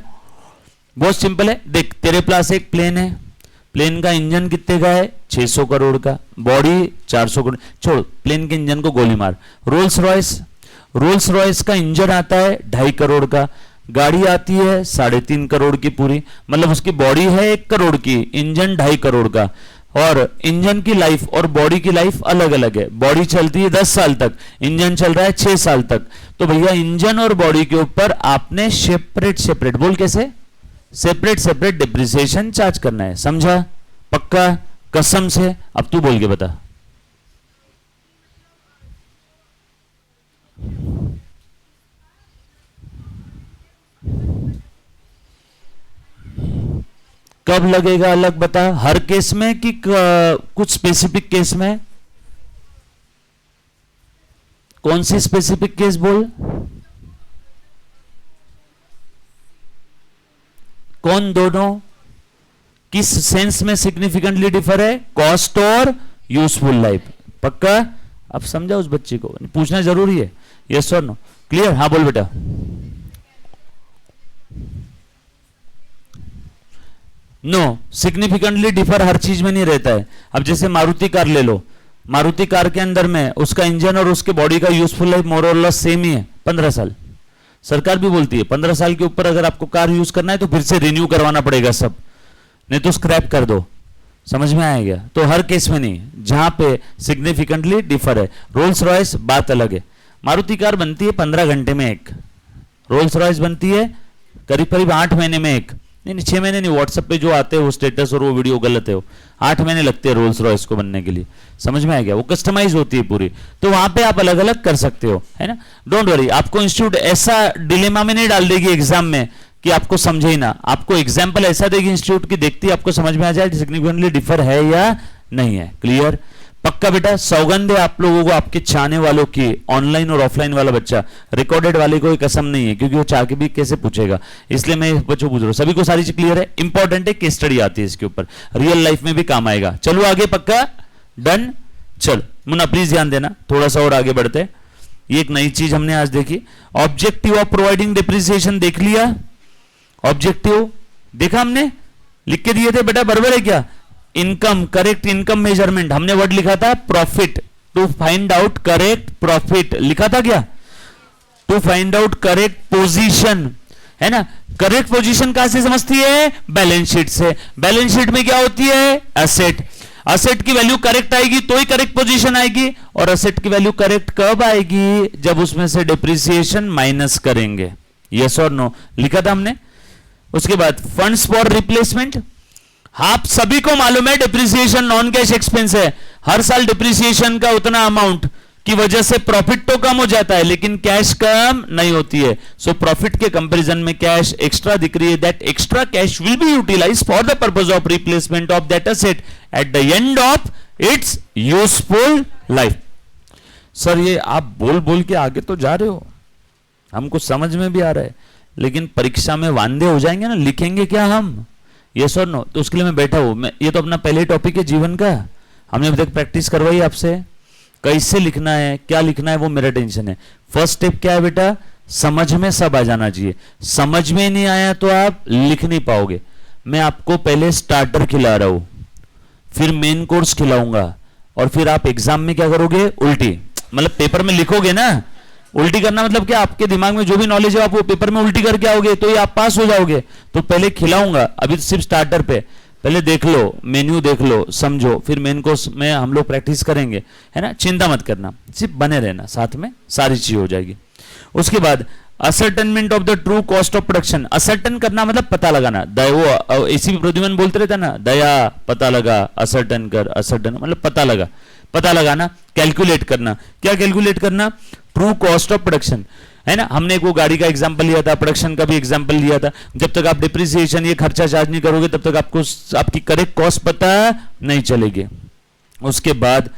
बहुत सिंपल है. देख, तेरे पास एक प्लेन है, प्लेन का इंजन कितने का है? 600 करोड़ का, बॉडी 400 करोड़. छोड़, प्लेन के इंजन को गोली मार. रोल्स रॉयस, रोल्स रॉयस का इंजन आता है 2.5 करोड़ का, गाड़ी आती है 3.5 करोड़ की पूरी, मतलब उसकी बॉडी है 1 करोड़ की, इंजन 2.5 करोड़ का, और इंजन की लाइफ और बॉडी की लाइफ अलग अलग है. बॉडी चलती है 10 साल तक, इंजन चल रहा है 6 साल तक. तो भैया इंजन और बॉडी के ऊपर आपने सेपरेट बोल कैसे? सेपरेट डिप्रिसिएशन चार्ज करना है. समझा? पक्का? कसम से? अब तू बोल के बता. कब लगेगा अलग बता, हर केस में कि कुछ स्पेसिफिक केस में? कौन सी स्पेसिफिक केस बोल, कौन दोनों किस सेंस में सिग्निफिकेंटली डिफर है? कॉस्ट और यूजफुल लाइफ। पक्का? अब समझा उस बच्चे को, पूछना जरूरी है, यस और नो। क्लियर? हाँ बोल बेटा। नो, सिग्निफिकेंटली डिफर हर चीज में नहीं रहता है। अब जैसे मारुति कार ले लो, मारुति कार के अंदर में उसका इंजन और उसके बॉडी का यूजफुल लाइफ मोर और लेस सेम ही है, 15 साल। सरकार भी बोलती है 15 साल के ऊपर अगर आपको कार यूज करना है तो फिर से रिन्यू करवाना पड़ेगा सब, नहीं तो स्क्रैप कर दो। समझ में आएगा? तो हर केस में नहीं, जहां पे सिग्निफिकेंटली डिफर है। रोल्स रॉयस बात अलग है, मारुति कार बनती है 15 घंटे में एक, रोल्स रॉयस बनती है करीब करीब 8 महीने में एक। नहीं 6 महीने नहीं, व्हाट्सएप पे जो आते हैं वो स्टेटस और वो वीडियो गलत है, वो 8 महीने लगते हैं रोल्स रॉयस को बनने के लिए। समझ में आ गया? वो कस्टमाइज होती है पूरी, तो वहां पे आप अलग अलग कर सकते हो, है ना। डोंट वरी, आपको इंस्टीट्यूट ऐसा डिलेमा में नहीं डाल देगी एग्जाम में कि आपको समझे ही ना, आपको एग्जाम्पल ऐसा देगी इंस्टीट्यूट की, देखती आपको समझ में आ जाए सिग्निफिकेंटली डिफर है या नहीं है। क्लियर? पक्का बेटा? सौगंध है आप लोगों को, आपके चाहने वालों की, ऑनलाइन और ऑफलाइन वाला बच्चा, रिकॉर्डेड वाले को कसम नहीं है क्योंकि वो चाह के भी कैसे पूछेगा, इसलिए मैं बच्चों पूछ रहा हूं। सभी को सारी चीज क्लियर है? इंपॉर्टेंट है, केस स्टडी आती है इसके ऊपर, रियल लाइफ में भी काम आएगा। चलो आगे, पक्का? डन? चलो मुन्ना प्लीज ध्यान देना, थोड़ा सा और आगे बढ़ते। ये एक नई चीज हमने आज देखी, ऑब्जेक्टिव ऑफ प्रोवाइडिंग डिप्रिसिएशन देख लिया। ऑब्जेक्टिव देखा हमने, लिख के दिए थे बेटा, बराबर है क्या? इनकम, करेक्ट इनकम मेजरमेंट, हमने वर्ड लिखा था profit, to find out correct profit, लिखा था क्या? To find out correct position, है ना। करेक्ट पोजीशन कहां से समझती है? बैलेंस शीट से। बैलेंस शीट में क्या होती है? एसेट। असेट की वैल्यू करेक्ट आएगी तो ही करेक्ट पोजीशन आएगी, और असेट की वैल्यू करेक्ट कब आएगी? जब उसमें से डिप्रिसिएशन माइनस करेंगे। यस और नो? लिखा था हमने। उसके बाद फंड्स फॉर रिप्लेसमेंट, आप सभी को मालूम है डिप्रिसिएशन नॉन कैश एक्सपेंस है, हर साल डिप्रिसिएशन का उतना अमाउंट की वजह से प्रॉफिट तो कम हो जाता है लेकिन कैश कम नहीं होती है। सो प्रॉफिट के कंपैरिजन में कैश एक्स्ट्रा दिख रही है, that extra cash will be utilised for the purpose of replacement of that asset at the end of its useful life. Sir ये आप बोल बोल के आगे तो जा रहे हो, हमको समझ में भी आ रहा है, लेकिन परीक्षा में वांदे हो जाएंगे ना, लिखेंगे क्या हम? यस और नो? तो उसके लिए मैं बैठा हूं, मैं ये तो अपना पहले टॉपिक है जीवन का, हमने अभी तक प्रैक्टिस करवाई आपसे, कैसे लिखना है क्या लिखना है वो मेरा टेंशन है। फर्स्ट स्टेप क्या है बेटा? समझ में सब आ जाना चाहिए, समझ में नहीं आया तो आप लिख नहीं पाओगे। मैं आपको पहले स्टार्टर खिला रहा हूं, फिर मेन कोर्स खिलाऊंगा, और फिर आप एग्जाम में क्या करोगे? उल्टी, मतलब पेपर में लिखोगे ना, उल्टी करना मतलब क्या? आपके दिमाग में जो भी नॉलेज है आप वो पेपर में उल्टी करके आओगे तो ये आप पास हो जाओगे। तो पहले खिलाऊंगा, अभी तो सिर्फ स्टार्टर पे, पहले देख लो, मेन्यू देख लो, समझो, फिर मेन कोर्स में हम लोग प्रैक्टिस करेंगे, है ना। चिंता मत करना, सिर्फ बने रहना, साथ में सारी चीज हो जाएगी। उसके बाद ascertainment of the true cost of production, ascertain करना मतलब पता लगाना, वो एसीपी प्रद्युमन बोलते रहता ना, दया पता लगा, असर्टन कर, असर्टन मतलब पता लगा, पता लगाना, कैलकुलेट करना। क्या कैलकुलेट करना? ट्रू कॉस्ट ऑफ प्रोडक्शन, है ना। हमने एक वो गाड़ी का एग्जांपल लिया था, प्रोडक्शन का भी एग्जांपल लिया था। जब तक आप डिप्रिसिएशन ये खर्चा चार्ज नहीं करोगे तब तक आपको आपकी करेक्ट कॉस्ट पता नहीं चलेगी। उसके बाद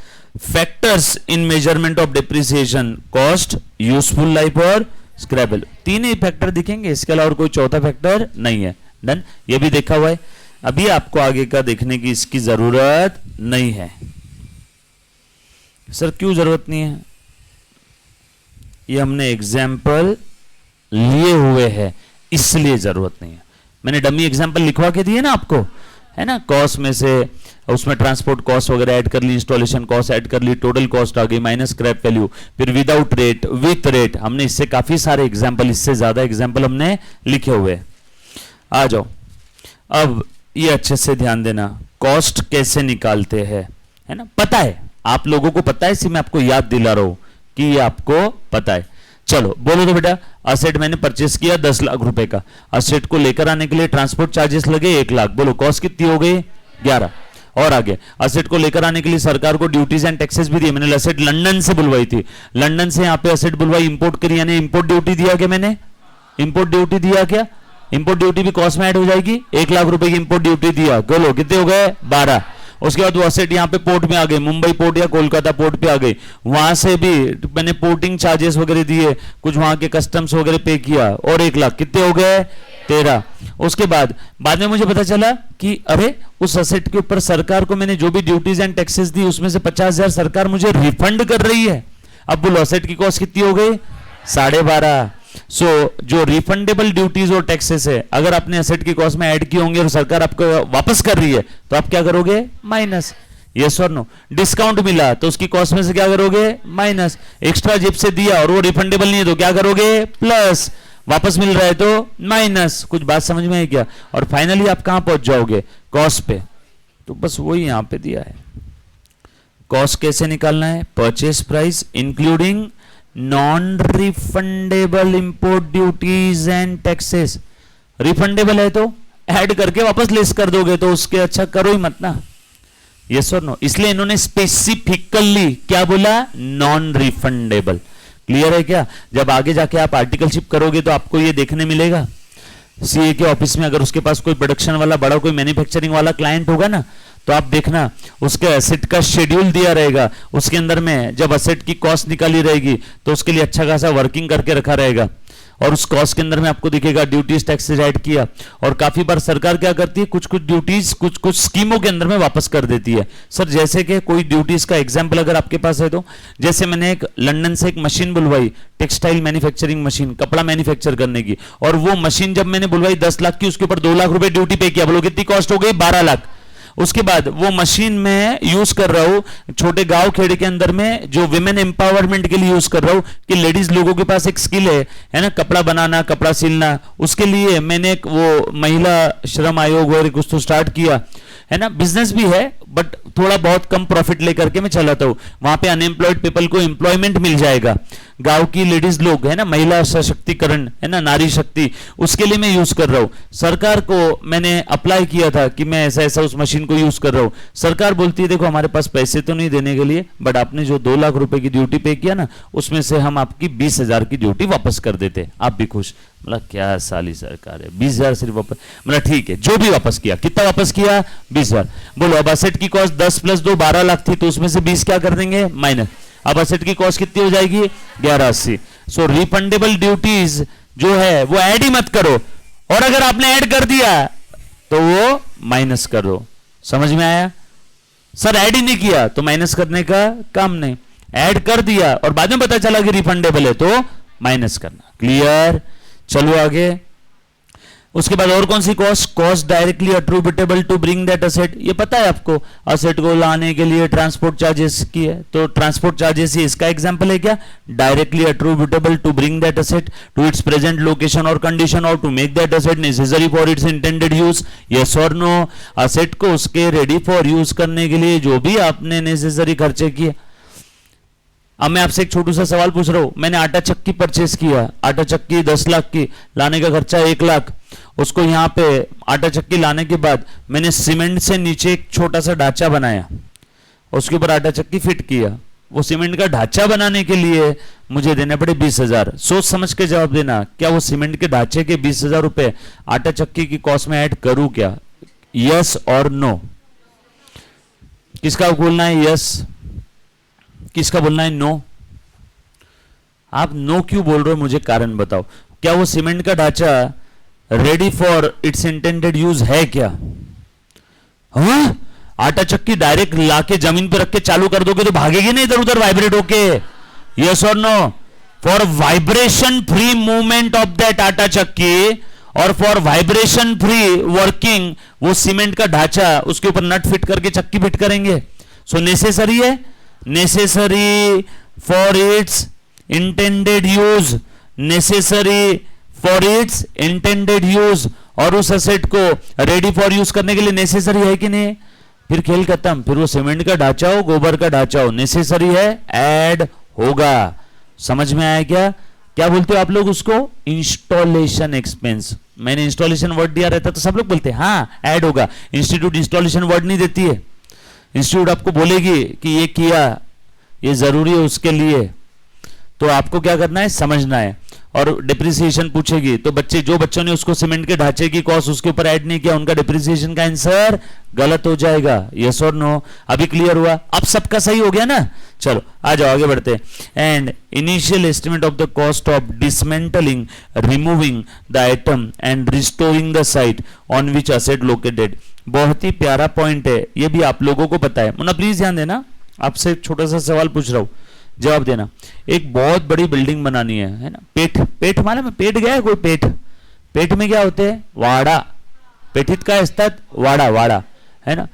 factors in measurement of depreciation, cost, useful life और स्क्रैपेबल, तीन ही फैक्टर दिखेंगे, इसके अलावा और कोई चौथा फैक्टर नहीं है। डन? ये भी देखा हुआ है, अभी आपको आगे का देखने की इसकी जरूरत नहीं है। सर क्यों जरूरत नहीं है? ये हमने एग्जाम्पल लिए हुए हैं इसलिए जरूरत नहीं है। मैंने डमी एग्जाम्पल लिखवा के दिए ना आपको, है ना। कॉस्ट में से उसमें ट्रांसपोर्ट कॉस्ट वगैरह ऐड कर ली, इंस्टॉलेशन कॉस्ट ऐड कर ली, टोटल कॉस्ट आ गई, माइनस स्क्रैप वैल्यू, फिर विदाउट रेट, विथ रेट, हमने इससे काफी सारे एग्जाम्पल, इससे ज्यादा एग्जाम्पल हमने लिखे हुए। आ जाओ, अब ये अच्छे से ध्यान देना, कॉस्ट कैसे निकालते हैं, है ना। पता है आप लोगों को, पता है, इसी में आपको याद दिला रहा हूं कि ये आपको पता है। चलो बोलो तो बेटा, असेट मैंने परचेस किया 10 लाख रुपए का, असेट को लेकर आने के लिए ट्रांसपोर्ट चार्जेस लगे 1 लाख, बोलो कॉस्ट कितनी हो गई? 11। और आगे असेट को लेकर आने के लिए सरकार को ड्यूटीज एंड टैक्सेस भी दिए, मैंने असेट लंदन से बुलवाई थी, लंदन से यहां पे असेट बुलवाई, इंपोर्ट करी, यानी इंपोर्ट ड्यूटी दिया क्या मैंने? इंपोर्ट ड्यूटी दिया क्या? इंपोर्ट ड्यूटी भी कॉस्ट में ऐड हो जाएगी। 1,00,000 रुपए की इंपोर्ट ड्यूटी दिया, बोलो कितने हो गए 12। उसके बाद वो असेट यहाँ पे पोर्ट में आ गए, मुंबई पोर्ट या कोलकाता पोर्ट पे आ गई, वहां से भी मैंने पोर्टिंग चार्जेस वगैरह दिए, कुछ वहां के कस्टम्स वगैरह पे किया, और 1,00,000 कितने हो गए 13। उसके बाद में मुझे पता चला कि अरे उस असेट के ऊपर सरकार को मैंने जो भी ड्यूटीज एंड टैक्सेस दी उसमें से 50,000 सरकार मुझे रिफंड कर रही है। अब बोलो असेट की कॉस्ट कितनी हो गई 12.5। सो जो रिफंडेबल ड्यूटीज और टैक्सेस है अगर आपने असेट की कॉस्ट में ऐड किए होंगे और सरकार आपको वापस कर रही है तो आप क्या करोगे माइनस। यस और नो। डिस्काउंट मिला तो उसकी कॉस्ट में से क्या करोगे माइनस। एक्स्ट्रा जेब से दिया और वो रिफंडेबल नहीं है तो क्या करोगे प्लस। वापस मिल रहा है तो माइनस। कुछ बात समझ में है क्या। और फाइनली आप कहां पहुंच जाओगे कॉस्ट पे। तो बस वही यहां पे दिया है। कॉस्ट कैसे निकालना है, purchase price including non refundable import duties and taxes. Refundable है तो ऐड करके वापस लेस कर दोगे तो उसके अच्छा करो ही मत ना। यस और नो। इसलिए इन्होंने स्पेसिफिकली क्या बोला नॉन रिफंडेबल। क्लियर है क्या। जब आगे जाके आप आर्टिकलशिप करोगे तो आपको ये देखने मिलेगा सीए के ऑफिस में, अगर उसके पास कोई प्रोडक्शन वाला बड़ा कोई मैन्युफैक्चरिंग वाला क्लाइंट होगा ना तो आप देखना उसके एसेट का शेड्यूल दिया रहेगा, उसके अंदर में जब एसेट की कॉस्ट निकाली रहेगी तो उसके लिए अच्छा खासा वर्किंग करके रखा रहेगा और उस कॉस्ट के अंदर में आपको दिखेगा ड्यूटीज टैक्सेस ऐड किया। और काफी बार सरकार क्या करती है कुछ कुछ ड्यूटीज कुछ कुछ स्कीमों के अंदर में वापस कर देती है। सर जैसे कि कोई ड्यूटीज का एग्जांपल अगर आपके पास है तो जैसे मैंने एक लंदन से एक मशीन बुलवाई, टेक्सटाइल मैन्युफैक्चरिंग मशीन, कपड़ा मैन्युफैक्चर करने की, और वो मशीन जब मैंने बुलवाई 10 लाख की, उसके ऊपर 2 लाख रुपए ड्यूटी पे किया, बोलो कितनी कॉस्ट हो गई 12 लाख। उसके बाद वो मशीन में यूज कर रहा हूं छोटे गांव खेड़े के अंदर में जो विमेन एम्पावरमेंट के लिए यूज कर रहा हूं कि लेडीज लोगों के पास एक स्किल है ना, कपड़ा बनाना कपड़ा सिलना, उसके लिए मैंने एक वो महिला श्रम आयोग वगैरह कुछ तो स्टार्ट किया है ना। बिजनेस भी है बट थोड़ा बहुत कम प्रॉफिट लेकर के मैं चलाता हूं। वहां पे अनएम्प्लॉयड पीपल को एम्प्लॉयमेंट मिल जाएगा, गांव की लेडीज लोग है ना, महिला सशक्तिकरण है ना, नारी शक्ति, उसके लिए मैं यूज कर रहा हूं। सरकार को मैंने अप्लाई किया था कि मैं ऐसा ऐसा उस मशीन को यूज कर रहा हूं। सरकार बोलती है देखो हमारे पास पैसे तो नहीं देने के लिए बट आपने जो 2 लाख रुपए की ड्यूटी पे किया ना उसमें से हम आपकी 20,000 की ड्यूटी वापस कर देते, आप भी खुश। मतलब क्या साली सरकार है, 20,000 सिर्फ वापस। मतलब ठीक है जो भी वापस किया, कितना वापस किया 20,000। बोलो अब असेट की कॉस्ट 10 + 2 12 लाख थी तो उसमें से 20 क्या कर देंगे माइनस। अब असेट की कॉस्ट कितनी हो जाएगी 1180। सो रिफंडेबल ड्यूटीज जो है वो ऐड ही मत करो, और अगर आपने ऐड कर दिया तो वो माइनस कर दो। समझ में आया। सर ऐड ही नहीं किया तो माइनस करने का काम नहीं, ऐड कर दिया और बाद में पता चला कि रिफंडेबल है तो माइनस करना। क्लियर। चलो आगे। उसके बाद और कौन सी cost directly attributable to bring that asset. ये पता है आपको, असेट को लाने के लिए ट्रांसपोर्ट चार्जेस की है तो ट्रांसपोर्ट चार्जेस ही इसका एग्जांपल है क्या, directly attributable to bring that asset to its present location और कंडीशन और to make that asset necessary for its intended use. Yes और नो। असेट को उसके रेडी फॉर यूज करने के लिए जो भी आपने नेसेसरी खर्चे किए। अब मैं आपसे एक छोटू सा सवाल पूछ रहा हूं, मैंने आटा चक्की परचेस किया, आटा चक्की 10 लाख की, लाने का खर्चा 1 लाख। उसको यहां पे आटा चक्की लाने के बाद मैंने सीमेंट से नीचे एक छोटा सा ढांचा बनाया, उसके ऊपर आटा चक्की फिट किया। वो सीमेंट का ढांचा बनाने के लिए मुझे देने पड़े 20,000। सोच समझ के जवाब देना, क्या वो सीमेंट के ढांचे के 20,000 रुपए आटा चक्की की कॉस्ट में ऐड करूं क्या। यस और नो। किसका बोलना है यस, किसका बोलना है नो। आप नो क्यों बोल रहे हो मुझे कारण बताओ। क्या वो सीमेंट का ढांचा ready for its intended use है क्या। हाँ? आटा चक्की डायरेक्ट लाके जमीन पे रख के चालू कर दोगे तो भागेगी ना इधर उधर वाइब्रेट होके। यस और no. For vibration free movement of that आटा चक्की और फॉर वाइब्रेशन फ्री वर्किंग वो सीमेंट का ढांचा उसके ऊपर नट फिट करके चक्की फिट करेंगे। सो नेसेसरी है, necessary for its intended use, necessary for its intended use. और उस असेट को रेडी फॉर यूज करने के लिए नेसेसरी है कि नहीं। फिर खेल खत्म। फिर वो सीमेंट का ढांचा हो गोबर का ढांचा हो नेसेसरी है, ऐड होगा। समझ में आया क्या। क्या बोलते हो आप लोग उसको, इंस्टॉलेशन एक्सपेंस। मैंने इंस्टॉलेशन वर्ड दिया रहता तो सब लोग बोलते हैं हाँ ऐड होगा। इंस्टीट्यूट इंस्टॉलेशन वर्ड नहीं देती है। इंस्टीट्यूट आपको बोलेगी कि ये किया, ये जरूरी है उसके लिए, तो आपको क्या करना है समझना है। और डिप्रिसिएशन पूछेगी तो जो बच्चों ने उसको सीमेंट के ढांचे की कॉस्ट उसके ऊपर ऐड नहीं किया, उनका डिप्रिसिएशन का आंसर गलत हो जाएगा। यस और नो? अभी क्लियर हुआ? अब सबका सही हो गया ना? चलो आ जाओ आगे बढ़ते हैं। And initial estimate of the cost of dismantling, removing the item and restoring the site on which asset located. बहुत ही प्यारा पॉइंट है, ये भी आप लोगों को पता है। मुन्ना प्लीज ध्यान देना, आपसे एक छोटा सा सवाल पूछ रहा हूं, जवाब देना। एक बहुत बड़ी बिल्डिंग बनानी है ना? पेठ मालूम है? पेठ गया है कोई? पेठ में क्या होते हैं? वाड़ा। पेठित का स्थित वाड़ा है ना?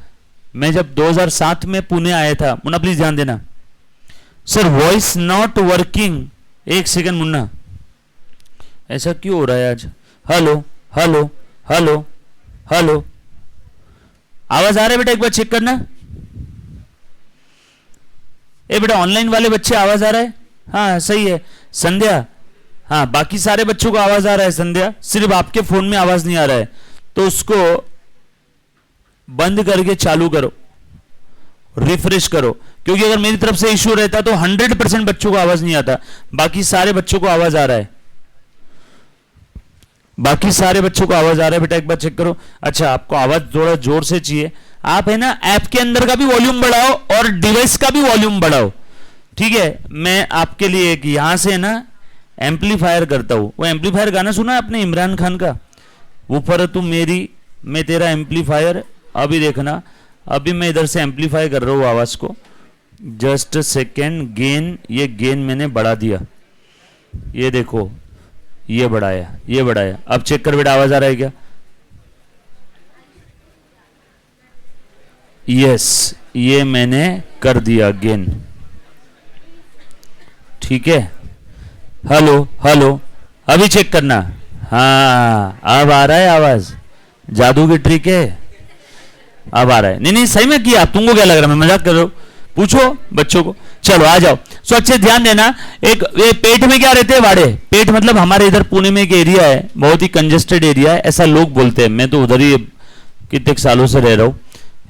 मैं जब 2007 में पुणे आया था, मुन्ना प्लीज ध्यान देना। सर वॉइस नॉट वर्किंग, एक सेकंड मुन्ना, ऐसा क्यों हो रहा है आज? हेलो हेलो हेलो हेलो, आवाज आ रहा है बेटा? एक बार चेक करना। ए बेटा ऑनलाइन वाले बच्चे आवाज आ रहा है? हाँ सही है। संध्या, हाँ बाकी सारे बच्चों को आवाज आ रहा है। संध्या सिर्फ आपके फोन में आवाज नहीं आ रहा है, तो उसको बंद करके चालू करो, रिफ्रेश करो, क्योंकि अगर मेरी तरफ से इश्यू रहता तो 100% बच्चों को आवाज नहीं आता। बाकी सारे बच्चों को आवाज आ रहा है, बाकी सारे बच्चों को आवाज आ रहा है बेटा, एक बार चेक करो। अच्छा आपको आवाज थोड़ा जोर से चाहिए, आप है ना ऐप के अंदर का भी वॉल्यूम बढ़ाओ और डिवाइस का भी वॉल्यूम बढ़ाओ, ठीक है? मैं आपके लिए एक यहां से ना एम्पलीफायर करता हूं। वो एम्पलीफायर गाना सुना है आपने इमरान खान का? वो पर तू मेरी मैं तेरा एम्पलीफायर। अभी देखना, अभी मैं इधर से एम्पलीफाई कर रहा हूं आवाज को। Just second. गेन, ये गेन मैंने बढ़ा दिया, ये देखो ये बढ़ाया। अब चेक कर बेटा आवाज आ रहा है क्या? यस, ये मैंने कर दिया गेन, ठीक है? हेलो हेलो, अभी चेक करना। हाँ अब आ रहा है आवाज, जादू की ट्रिक है, अब आ रहा है। नहीं सही में किया। तुमको क्या लग रहा है मैं मजाक कर रहा हूं? पूछो बच्चों को। चलो आ जाओ। सो अच्छे ध्यान देना। एक ये पेट में क्या रहते हैं? वाड़े। पेट मतलब हमारे इधर पुणे में एक एरिया है, बहुत ही कंजेस्टेड एरिया है, ऐसा लोग बोलते हैं। मैं तो उधर ही कितने सालों से रह रहा हूं,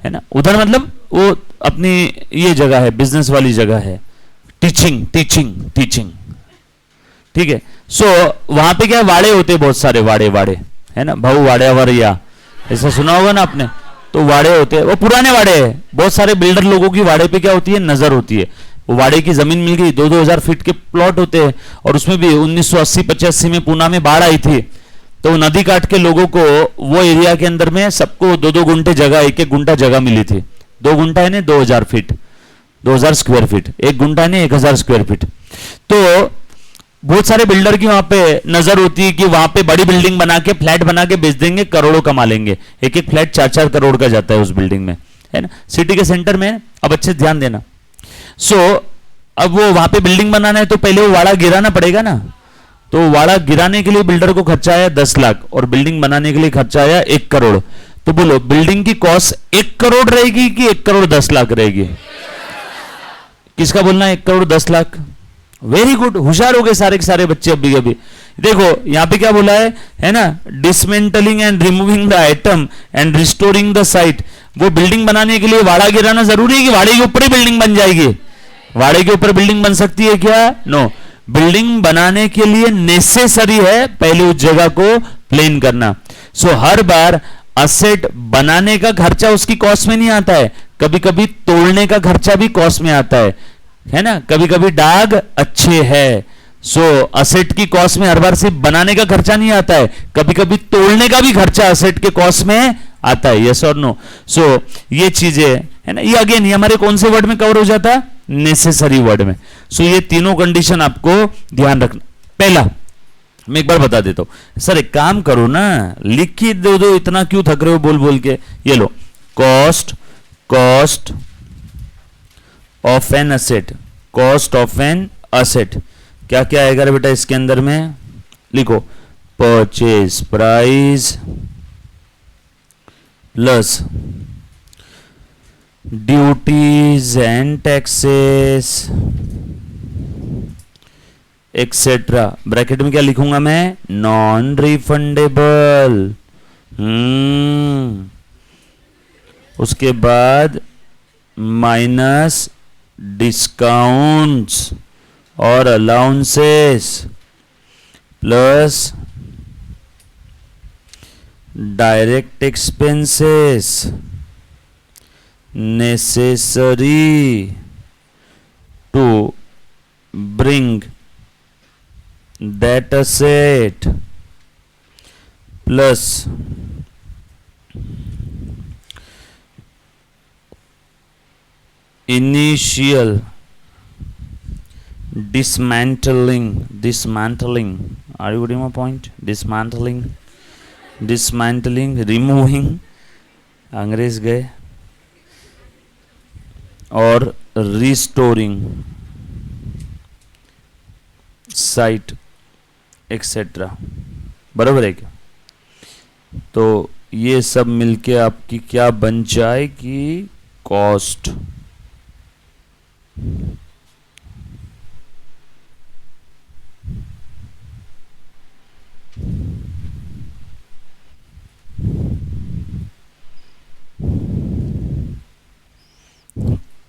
है ना? उधर मतलब वो अपनी ये जगह है, बिजनेस वाली जगह है, टीचिंग, ठीक है? सो वहां पे क्या वाड़े होते हैं, बहुत सारे वाड़े, है ना? भाऊ वाड़िया ऐसा सुना होगा ना आपने? तो वाड़े होते हैं, वो पुराने वाड़े हैं। बहुत सारे बिल्डर लोगों की वाड़े पे क्या होती है? नजर होती है। वो वाड़े की जमीन मिल गई, 2-2 हजार फीट के प्लॉट होते हैं। और उसमें भी 1980-85 में पूना में बाढ़ आई थी, तो नदी काट के लोगों को वो एरिया के अंदर में सबको 2-2 गुंठे जगह, 1-1 गुंठा जगह मिली थी। 2 गुंठा है ना 2000 फीट, 2000 स्क्वायर फीट, 1 गुंठा है ना 1000 स्क्वायर फीट। तो बहुत सारे बिल्डर की वहां पे नजर होती है कि वहां पे बड़ी बिल्डिंग बना के, फ्लैट बना के बेच देंगे, करोड़ों कमा लेंगे। 1-1 फ्लैट 4-4 करोड़ का जाता है उस बिल्डिंग में, है ना? सिटी के सेंटर में। अब अच्छे ध्यान देना। सो अब वो वहां पे बिल्डिंग बनाना है तो पहले वो वाड़ा गिराना पड़ेगा ना। तो वाड़ा गिराने के लिए बिल्डर को खर्चा आया 10 लाख और बिल्डिंग बनाने के लिए खर्चा आया 1 करोड़। तो बोलो बिल्डिंग की कॉस्ट 1 करोड़ रहेगी कि 1 करोड़ 10 लाख रहेगी? किसका बोलना है? 1 करोड़ 10 लाख। वेरी गुड, होशियार हो गए सारे के सारे बच्चे। अभी अभी देखो यहां पे क्या बोला है ना? Dismantling and removing the item and restoring the site. वो बिल्डिंग बनाने के लिए वाड़ा गिराना जरूरी है कि वाड़े के ऊपर ही बिल्डिंग बन जाएगी? वाड़े के ऊपर बिल्डिंग बन सकती है क्या? नो। बिल्डिंग बनाने के लिए नेसेसरी है पहले उस जगह को प्लेन करना। सो हर बार असेट बनाने का खर्चा उसकी कॉस्ट में नहीं आता है, कभी कभी तोड़ने का खर्चा भी कॉस्ट में आता है ना? कभी कभी दाग अच्छे है। सो असेट की कॉस्ट में हर बार सिर्फ बनाने का खर्चा नहीं आता है, कभी कभी तोड़ने का भी खर्चा असेट के कॉस्ट में आता है। यस और नो? सो ये चीजें है ना, ये अगेन ये हमारे कौन से वर्ड में कवर हो जाता है? नेसेसरी वर्ड में। सो ये तीनों कंडीशन आपको ध्यान रखना। पहला मैं एक बार बता देता हूं। सर एक काम करो ना, लिख ही दो, इतना क्यों थक रहे हो बोल बोल के? ये लो, cost of an asset, cost of an asset. क्या क्या आएगा बेटा इसके अंदर में? लिखो, purchase price plus duties and taxes etcetera. Bracket में क्या लिखूंगा मैं? Non refundable. उसके बाद माइनस डिस्काउंट्स और allowances plus direct expenses necessary to bring that asset plus initial dismantling, are you getting my point? dismantling, removing, अंग्रेज गए, और रिस्टोरिंग साइट एक्सेट्रा, बराबर है क्या? तो ये सब मिलके आपकी क्या बन जाएगी? कॉस्ट।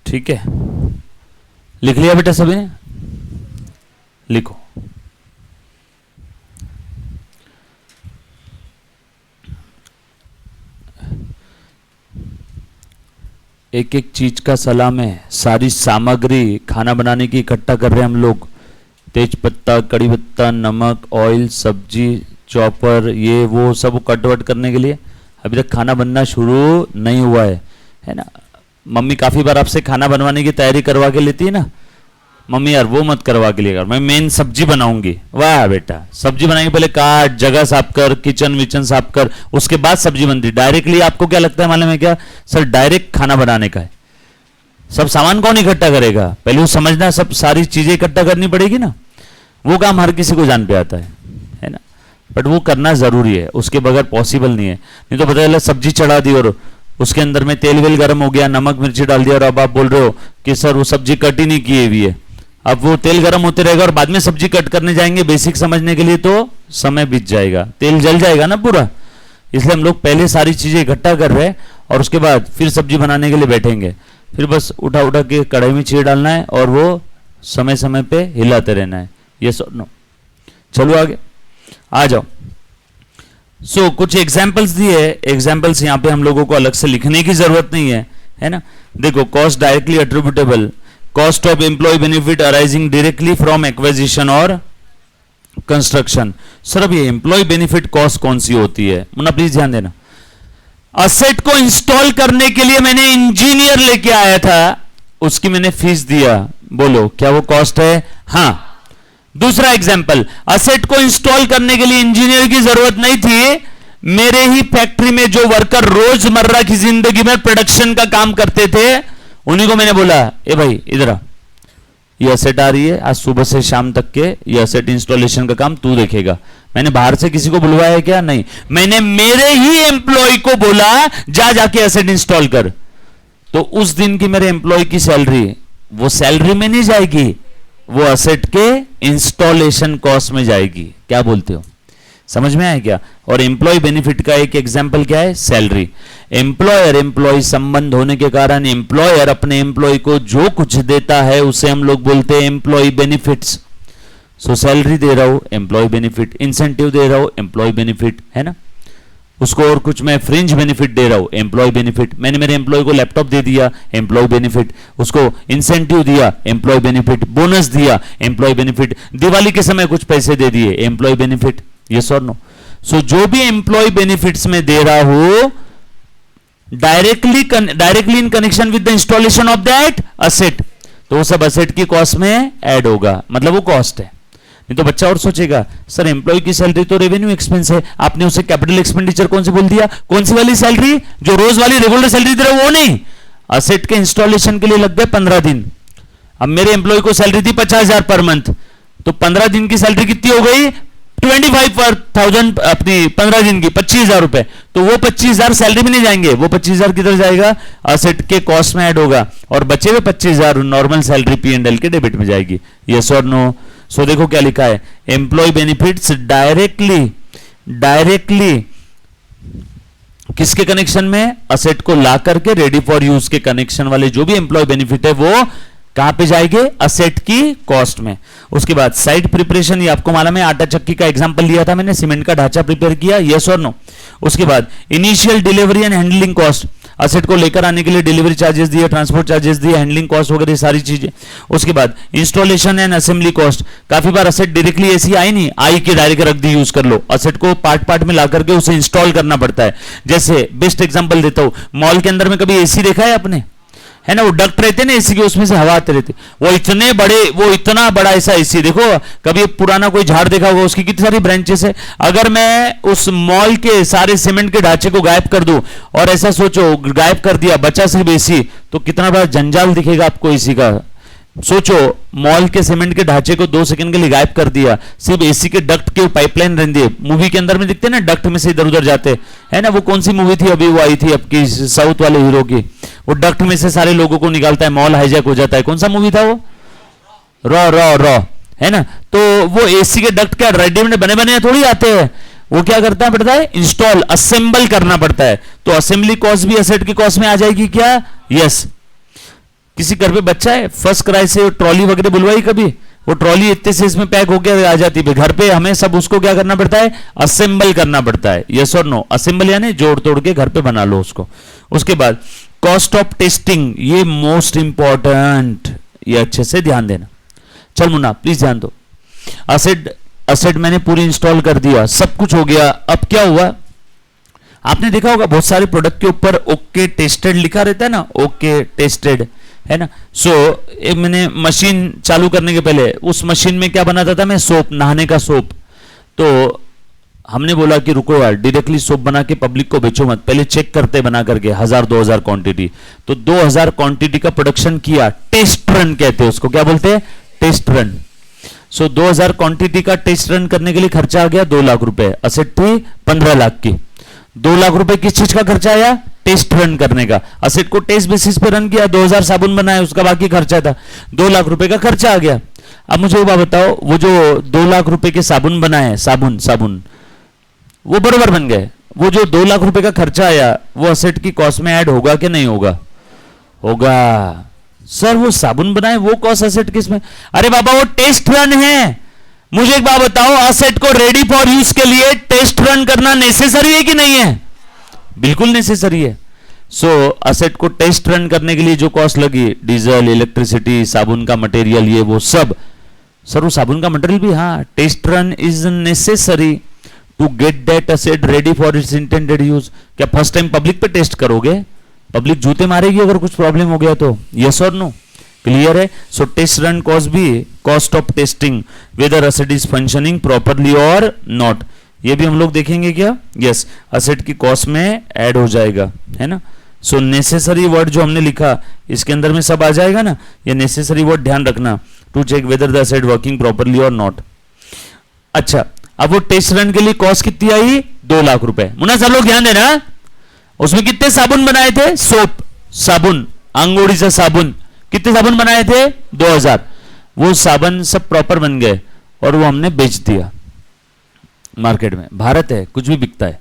ठीक है, लिख लिया बेटा सभी ने? लिखो। एक एक चीज का सलाम है। सारी सामग्री खाना बनाने की इकट्ठा कर रहे हैं हम लोग। तेज पत्ता, कड़ी पत्ता, नमक, ऑयल, सब्जी, चॉपर, ये वो सब कटवट करने के लिए। अभी तक खाना बनना शुरू नहीं हुआ है ना? मम्मी काफी बार आपसे खाना बनवाने की तैयारी करवा के लेती है ना, मम्मी यार वो मत करवा के लिए, मैं मेन सब्जी बनाऊंगी। वाह बेटा, सब्जी बनाएंगे, पहले काट, जगह साफ कर, किचन विचन साफ कर, उसके बाद सब्जी बनती। डायरेक्टली आपको क्या लगता है मालूम है क्या सर? डायरेक्ट खाना बनाने का है। सब सामान कौन इकट्ठा करेगा? पहले वो समझना, सब सारी चीजें इकट्ठा करनी पड़ेगी ना। वो काम हर किसी को जान पे आता है ना, बट वो करना जरूरी है, उसके बगैर पॉसिबल नहीं है। नहीं तो पता चला सब्जी चढ़ा दी और उसके अंदर में तेल वेल गर्म हो गया, नमक मिर्ची डाल दिया, और अब आप बोल रहे हो कि सर वो सब्जी कट ही नहीं की हुई है। अब वो तेल गर्म होते रहेगा और बाद में सब्जी कट करने जाएंगे बेसिक समझने के लिए, तो समय बीत जाएगा, तेल जल जाएगा ना पूरा। इसलिए हम लोग पहले सारी चीजें इकट्ठा कर रहे हैं और उसके बाद फिर सब्जी बनाने के लिए बैठेंगे। फिर बस उठा उठा के कढ़ाई में चीर डालना है और वो समय समय पे हिलाते रहना है। यस और नो? चलो आगे आ जाओ। सो कुछ एग्जाम्पल्स दिए, एग्जाम्पल्स यहाँ पे हम लोगों को अलग से लिखने की जरूरत नहीं है ना? देखो, cost directly attributable, cost of employee benefit arising directly from acquisition और कंस्ट्रक्शन। सर अब ये एम्प्लॉय बेनिफिट कॉस्ट कौन सी होती है? मुन्ना प्लीज ध्यान देना। असेट को इंस्टॉल करने के लिए मैंने इंजीनियर लेके आया था, उसकी मैंने फीस दिया, बोलो क्या वो कॉस्ट है? हाँ। दूसरा एग्जाम्पल, असेट को इंस्टॉल करने के लिए इंजीनियर की जरूरत नहीं थी, मेरे ही फैक्ट्री में जो वर्कर रोजमर्रा की जिंदगी में प्रोडक्शन का काम करते थे, उन्हीं को मैंने बोला, ए भाई इधर आ, ये असेट आ रही है, आज सुबह से शाम तक के ये असेट इंस्टॉलेशन का काम तू देखेगा। मैंने बाहर से किसी को बुलवाया क्या? नहीं, मैंने मेरे ही एम्प्लॉय को बोला जाके असेट इंस्टॉल कर। तो उस दिन की मेरे एम्प्लॉय की सैलरी वो सैलरी में नहीं जाएगी, वो असेट के इंस्टॉलेशन कॉस्ट में जाएगी। क्या बोलते हो? समझ में आया क्या? और एम्प्लॉय बेनिफिट का एक एग्जांपल क्या है? सैलरी। एम्प्लॉयर एम्प्लॉय संबंध होने के कारण एम्प्लॉयर अपने एम्प्लॉय को जो कुछ देता है उसे हम लोग बोलते हैं एम्प्लॉय बेनिफिट्स। सो सैलरी दे रहा हूं, एम्प्लॉय बेनिफिट, इंसेंटिव दे रहा हूं, एम्प्लॉय बेनिफिट, है ना? उसको और कुछ मैं फ्रिंज बेनिफिट दे रहा हूं, एम्प्लॉय बेनिफिट। मैंने मेरे एम्प्लॉय को लैपटॉप दे दिया, एम्प्लॉय बेनिफिट। उसको इंसेंटिव दिया, एम्प्लॉय बेनिफिट। बोनस दिया, एम्प्लॉय बेनिफिट। दिवाली के समय कुछ पैसे दे दिए, एम्प्लॉय बेनिफिट। यस और नो? सो जो भी एम्प्लॉय बेनिफिट्स में दे रहा हूं directly in connection with the installation of that asset, तो वो सब असेट की कॉस्ट में ऐड होगा, मतलब वो कॉस्ट है। नहीं तो बच्चा और सोचेगा सर एम्प्लॉय की सैलरी तो रेवेन्यू एक्सपेंस है, आपने उसे कैपिटल एक्सपेंडिचर कौन से बोल दिया? कौन सी वाली सैलरी? जो रोज वाली रेगुलर सैलरी दे रहे वो नहीं। असेट के इंस्टॉलेशन के लिए लग गए 15 दिन। अब मेरे एम्प्लॉय को सैलरी थी 50,000 पर मंथ, तो 15 दिन की सैलरी कितनी हो गई? 25,000 अपनी 15 दिन की 25,000 रुपए। तो वो 25,000 सैलरी में नहीं जाएंगे, वो 25,000 किधर जाएगा? असेट के कॉस्ट में ऐड होगा, और बचे हुए 25,000 नॉर्मल सैलरी P&L के डेबिट में जाएगी। यस और नो? सो देखो क्या लिखा है, एम्प्लॉय बेनिफिट्स डायरेक्टली किसके कनेक्शन में? असेट को ला करके रेडी फॉर यूज के कनेक्शन वाले जो भी एम्प्लॉय बेनिफिट है वो कहां पे जाएंगे? असेट की कॉस्ट में। उसके बाद साइट प्रिपरेशन, ये आपको मालूम है, आटा चक्की का एग्जांपल लिया था मैंने, सीमेंट का ढांचा प्रिपेयर किया, यस और नो। उसके बाद initial delivery and handling cost, asset को लेकर आने के लिए डिलीवरी चार्जेस दिए, ट्रांसपोर्ट चार्जेस दिए, हैंडलिंग कॉस्ट वगैरह सारी चीजें। उसके बाद इंस्टॉलेशन एंड असेंबली कॉस्ट, काफी बार असेट डायरेक्टली ऐसी आई नहीं, आई के डायरेक्ट रख दी, यूज कर लो, असेट को पार्ट पार्ट में ला करके उसे इंस्टॉल करना पड़ता है। जैसे बेस्ट एग्जांपल देता हूं, मॉल के अंदर में कभी एसी देखा है आपने? है ना, वो डक्ट रहते ना एसी के, उसमें से हवा आते रहती, वो इतने बड़े, वो इतना बड़ा ऐसा एसी देखो, कभी पुराना कोई झाड़ देखा होगा, उसकी कितनी सारी ब्रांचेस है। अगर मैं उस मॉल के सारे सीमेंट के ढांचे को गायब कर दूं और ऐसा सोचो गायब कर दिया, बचा सिर्फ एसी, तो कितना बड़ा जंजाल दिखेगा आपको एसी का। सोचो मॉल के सीमेंट के ढांचे को 2 सेकंड के लिए गायब कर दिया, सिर्फ एसी के डक्ट के पाइपलाइन रहती है। मूवी के अंदर में दिखते हैं ना, डक्ट में से इधर उधर जाते है ना, वो कौन सी मूवी थी अभी वो आई थी आपकी साउथ वाले हीरो की, वो डक्ट में से सारे लोगों को निकालता है, मॉल हाईजैक हो जाता है, कौन सा मूवी था वो? रॉ रॉ रॉ, है ना। तो वो एसी के डक्ट क्या रेडीमेड बने बने थोड़ी आते हैं, वो क्या करता पड़ता है? इंस्टॉल, असेंबल करना पड़ता है। तो असेंबली कॉस्ट भी असेट की कॉस्ट में आ जाएगी क्या? यस। किसी घर पे बच्चा है, फर्स्ट क्राई से ट्रॉली वगैरह बुलवाई कभी? वो ट्रॉली इतने से इसमें पैक होकर आ जाती है, घर पे हमें सब उसको क्या करना पड़ता है? असेंबल करना पड़ता है, यस और नो। असेंबल यानी जोड़ तोड़ के घर पे बना लो उसको। उसके बाद कॉस्ट ऑफ टेस्टिंग, ये मोस्ट इंपॉर्टेंट, ये अच्छे से ध्यान देना। चल मुन्ना प्लीज ध्यान दो। असेट मैंने पूरी इंस्टॉल कर दिया, सब कुछ हो गया, अब क्या हुआ? आपने देखा होगा बहुत सारे प्रोडक्ट के ऊपर ओके टेस्टेड लिखा रहता है ना, ओके टेस्टेड, है ना। मैंने मशीन चालू करने के पहले उस मशीन में क्या बनाता था मैं? सोप, नहाने का सोप। तो हमने बोला कि रुको यार, डायरेक्टली सोप बना के पब्लिक को बेचो मत, पहले चेक करते बना करके 1000-2000 क्वांटिटी। तो 2000 क्वांटिटी का प्रोडक्शन किया, टेस्ट रन कहते हैं उसको, क्या बोलते हैं? Test run. 2000 क्वांटिटी का टेस्ट रन करने के लिए खर्चा आ गया 2 लाख रुपए, असेट थी 15 लाख की। 2 लाख रुपए किस चीज का खर्चा आया? टेस्ट रन करने का। असेट को टेस्ट बेसिस पे रन किया, 2000 साबुन बनाया, उसका बाकी खर्चा था, 2 लाख रुपए का खर्चा आ गया। अब मुझे एक बात बताओ, वो जो 2 लाख रुपए के साबुन बनाए, साबुन वो बराबर बन गए, वो जो 2 लाख रुपए का खर्चा आया वो असेट की कॉस्ट में ऐड होगा कि नहीं होगा? होगा। सर वो साबुन बनाए वो कॉस्ट असेट किस में? अरे बाबा वो टेस्ट रन है। मुझे एक बात बताओ, असेट को रेडी फॉर यूज के लिए टेस्ट रन करना नेसेसरी है कि नहीं है? बिल्कुल नेसेसरी है। असेट को टेस्ट रन करने के लिए जो कॉस्ट लगी, डीजल, इलेक्ट्रिसिटी, साबुन का मटेरियल, ये वो सब। सर वो साबुन का मटेरियल भी, हाँ, test run is necessary to get that asset ready for its intended use. क्या फर्स्ट टाइम पब्लिक पे टेस्ट करोगे? पब्लिक जूते मारेगी अगर कुछ प्रॉब्लम हो गया तो, यस और नो? क्लियर है। सो टेस्ट रन कॉस्ट भी cost of testing whether asset is functioning properly और नॉट, ये भी हम लोग देखेंगे क्या? यस, असेट की कॉस्ट में ऐड हो जाएगा, है ना। सो नेसेसरी वर्ड जो हमने लिखा इसके अंदर में सब आ जाएगा ना, ये नेसेसरी वर्ड ध्यान रखना, to check whether the asset working properly और नॉट। अच्छा, अब वो टेस्ट रन के लिए कॉस्ट कितनी आई? 2 लाख रुपए। मुन्ना सब लोग ध्यान देना, उसमें कितने साबुन बनाए थे? सोप, साबुन, अंगूरी से साबुन, कितने साबुन बनाए थे? 2000। वो साबुन सब प्रॉपर बन गए और वो हमने बेच दिया मार्केट में, भारत है कुछ भी बिकता है,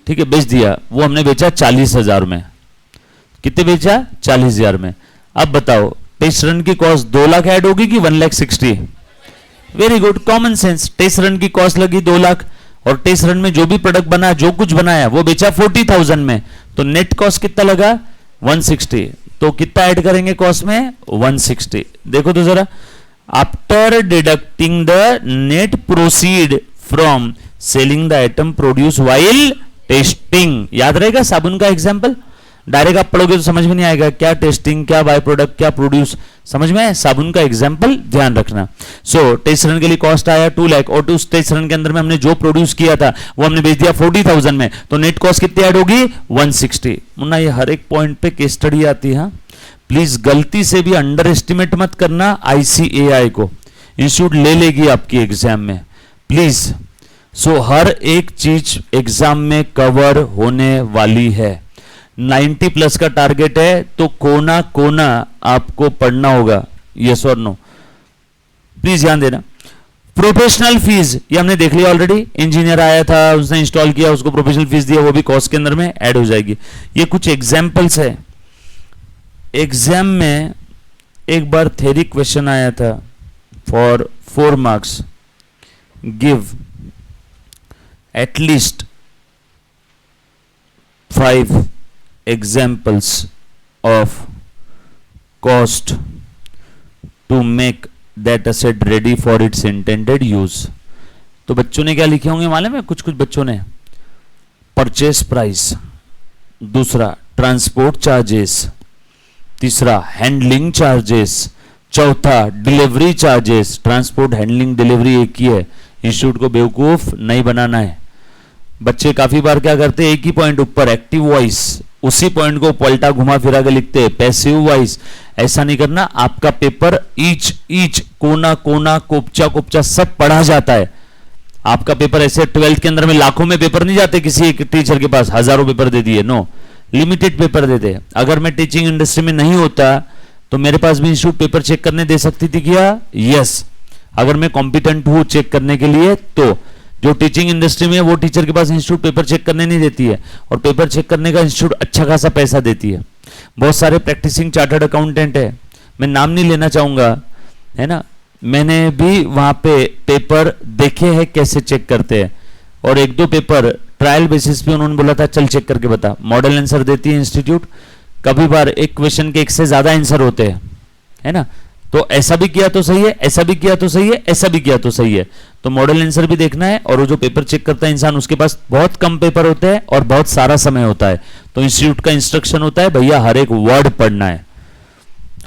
ठीक है, बेच दिया। वो हमने बेचा 40,000 में। कितने बेचा? 40,000 में। अब बताओ टेस्ट रन की कॉस्ट 2 लाख ऐड होगी कि 1,60,000? Very good, common sense. Test run की कॉस्ट लगी 2 लाख और टेस्ट रन में जो भी प्रोडक्ट बना, जो कुछ बनाया वो बेचा 40,000 में, तो नेट कॉस्ट कितना लगा? 160। तो कितना ऐड करेंगे कॉस्ट में? 160। देखो तो जरा, after deducting the net proceed from selling the item produce while testing. याद रहेगा साबुन का एग्जांपल? डायरेक्ट आप पढ़ोगे तो समझ में नहीं आएगा, क्या टेस्टिंग, क्या बाय प्रोडक्ट, क्या प्रोड्यूस, समझ में आया? साबुन का एग्जांपल ध्यान रखना। टेस्ट रन के लिए कॉस्ट आया 2 लाख और उस टेस्ट रन के अंदर में हमने जो प्रोड्यूस किया था वो हमने बेच दिया 40,000 में, तो नेट कॉस्ट कितनी ऐड होगी? 160। मुन्ना ये हर एक पॉइंट पे केस स्टडी आती है, प्लीज गलती से भी अंडर एस्टिमेट मत करना ICAI को, इंस्टीट्यूट ले लेगी आपकी एग्जाम में, प्लीज। हर एक चीज एग्जाम में कवर होने वाली है। 90 प्लस का टारगेट है तो कोना कोना आपको पढ़ना होगा, यस और नो, प्लीज ध्यान देना। प्रोफेशनल फीस ये हमने देख लिया ऑलरेडी, इंजीनियर आया था, उसने इंस्टॉल किया, उसको प्रोफेशनल फीस दिया, वो भी कॉस्ट के अंदर में ऐड हो जाएगी। ये कुछ एग्जाम्पल्स है। एग्जाम में एक बार थ्योरी क्वेश्चन आया था for 4 marks, give at least 5 examples of cost to make that asset ready for its intended use. तो बच्चों ने क्या लिखे होंगे मालूम है? कुछ कुछ बच्चों ने परचेस प्राइस, दूसरा ट्रांसपोर्ट चार्जेस, तीसरा हैंडलिंग चार्जेस, चौथा delivery charges. Transport handling delivery एक ही है, इंस्टीट्यूट को बेवकूफ नहीं बनाना है। बच्चे काफी बार क्या करते हैं, एक ही पॉइंट ऊपर एक्टिव वॉइस, उसी पॉइंट को पलटा घुमा फिरा के लिखते हैं पैसिव वॉइस। ऐसा नहीं करना, आपका पेपर ईच कोना कोना कोपचा कोपचा सब पढ़ा जाता है। आपका पेपर ऐसे 12th के अंदर में लाखों में पेपर नहीं जाते, किसी एक टीचर के पास हजारों पेपर दे दिए, नो, लिमिटेड पेपर देते हैं। अगर मैं टीचिंग इंडस्ट्री में नहीं होता तो मेरे पास भी इंस्टीट्यूट पेपर चेक करने दे सकती थी क्या? यस, अगर मैं कॉम्पिटेंट हूं चेक करने के लिए तो। जो टीचिंग इंडस्ट्री में है वो टीचर के पास इंस्टीट्यूट पेपर चेक करने नहीं देती है, और पेपर चेक करने का इंस्टीट्यूट अच्छा खासा पैसा देती है। बहुत सारे प्रैक्टिसिंग चार्टर्ड अकाउंटेंट है, मैं नाम नहीं लेना चाहूंगा, है ना, मैंने भी वहां पे पेपर देखे हैं कैसे चेक करते हैं, और 1-2 पेपर ट्रायल बेसिस पे उन्होंने बोला था चल चेक करके बता। मॉडल आंसर देती है इंस्टीट्यूट, कभी बार एक क्वेश्चन के 1 से ज्यादा आंसर होते हैं, है ना, तो ऐसा भी किया तो सही है, ऐसा भी किया तो सही है, ऐसा भी किया तो सही है। तो मॉडल आंसर भी देखना है, और वो जो पेपर चेक करता है इंसान, उसके पास बहुत कम पेपर होते हैं और बहुत सारा समय होता है। तो इंस्टीट्यूट का इंस्ट्रक्शन होता है भैया हर एक वर्ड पढ़ना है,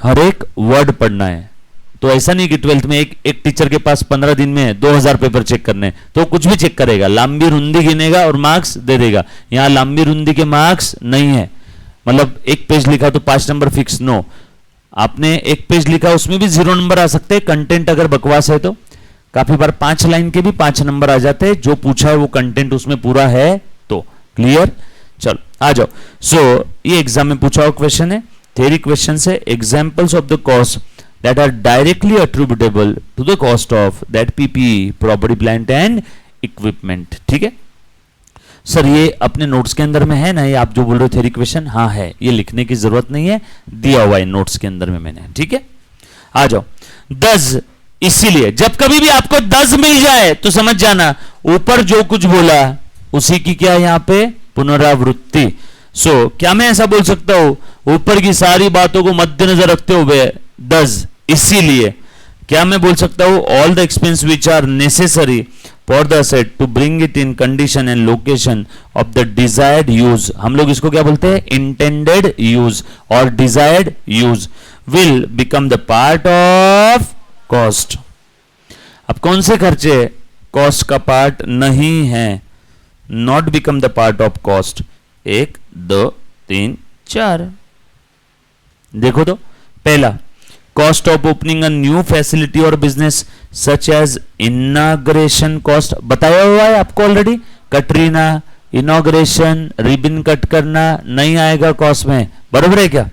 हर एक वर्ड पढ़ना है। तो ऐसा नहीं कि 12th में एक टीचर के पास 15 दिन में 2000 पेपर चेक करने, तो कुछ भी चेक करेगा, लांबी रुंदी गिनेगा और मार्क्स दे देगा। यहां लांबी रुंदी के मार्क्स नहीं है, मतलब 1 पेज लिखा तो 5 नंबर फिक्स, नो। आपने 1 पेज लिखा उसमें भी 0 नंबर आ सकते हैं, कंटेंट अगर बकवास है तो। काफी बार 5 लाइन के भी 5 नंबर आ जाते हैं, जो पूछा है वो कंटेंट उसमें पूरा है तो। क्लियर? चलो आ जाओ। सो ये एग्जाम में पूछा हुआ क्वेश्चन है, थ्योरी क्वेश्चन से, examples of the cost that are directly attributable to the cost of that PPE, property plant and equipment. ठीक है सर, ये अपने नोट्स के अंदर में है ना, ये आप जो बोल रहे हो थ्योरी क्वेश्चन? हाँ है, ये लिखने की जरूरत नहीं है, दिया हुआ है नोट्स के अंदर में मैंने। ठीक है, आ जाओ। 10, इसीलिए जब कभी भी आपको 10 मिल जाए तो समझ जाना ऊपर जो कुछ बोला उसी की क्या है यहां पे पुनरावृत्ति। सो क्या मैं ऐसा बोल सकता हूं ऊपर की सारी बातों को मद्देनजर रखते हुए 10, इसीलिए क्या मैं बोल सकता हूं all the expense which are necessary for the asset to bring it in condition and location of the desired use. हम लोग इसको क्या बोलते हैं? इंटेंडेड यूज और desired use will become the part of cost. अब कौन से खर्चे कॉस्ट का पार्ट नहीं है? Not become the part of cost. 1, 2, 3, 4 देखो तो। पहला, cost of opening a new facility और business such as inauguration cost, बताया हुआ है आपको already. Katrina, inauguration, ribbon cut करना नहीं आएगा कॉस्ट में, बरोबर है क्या?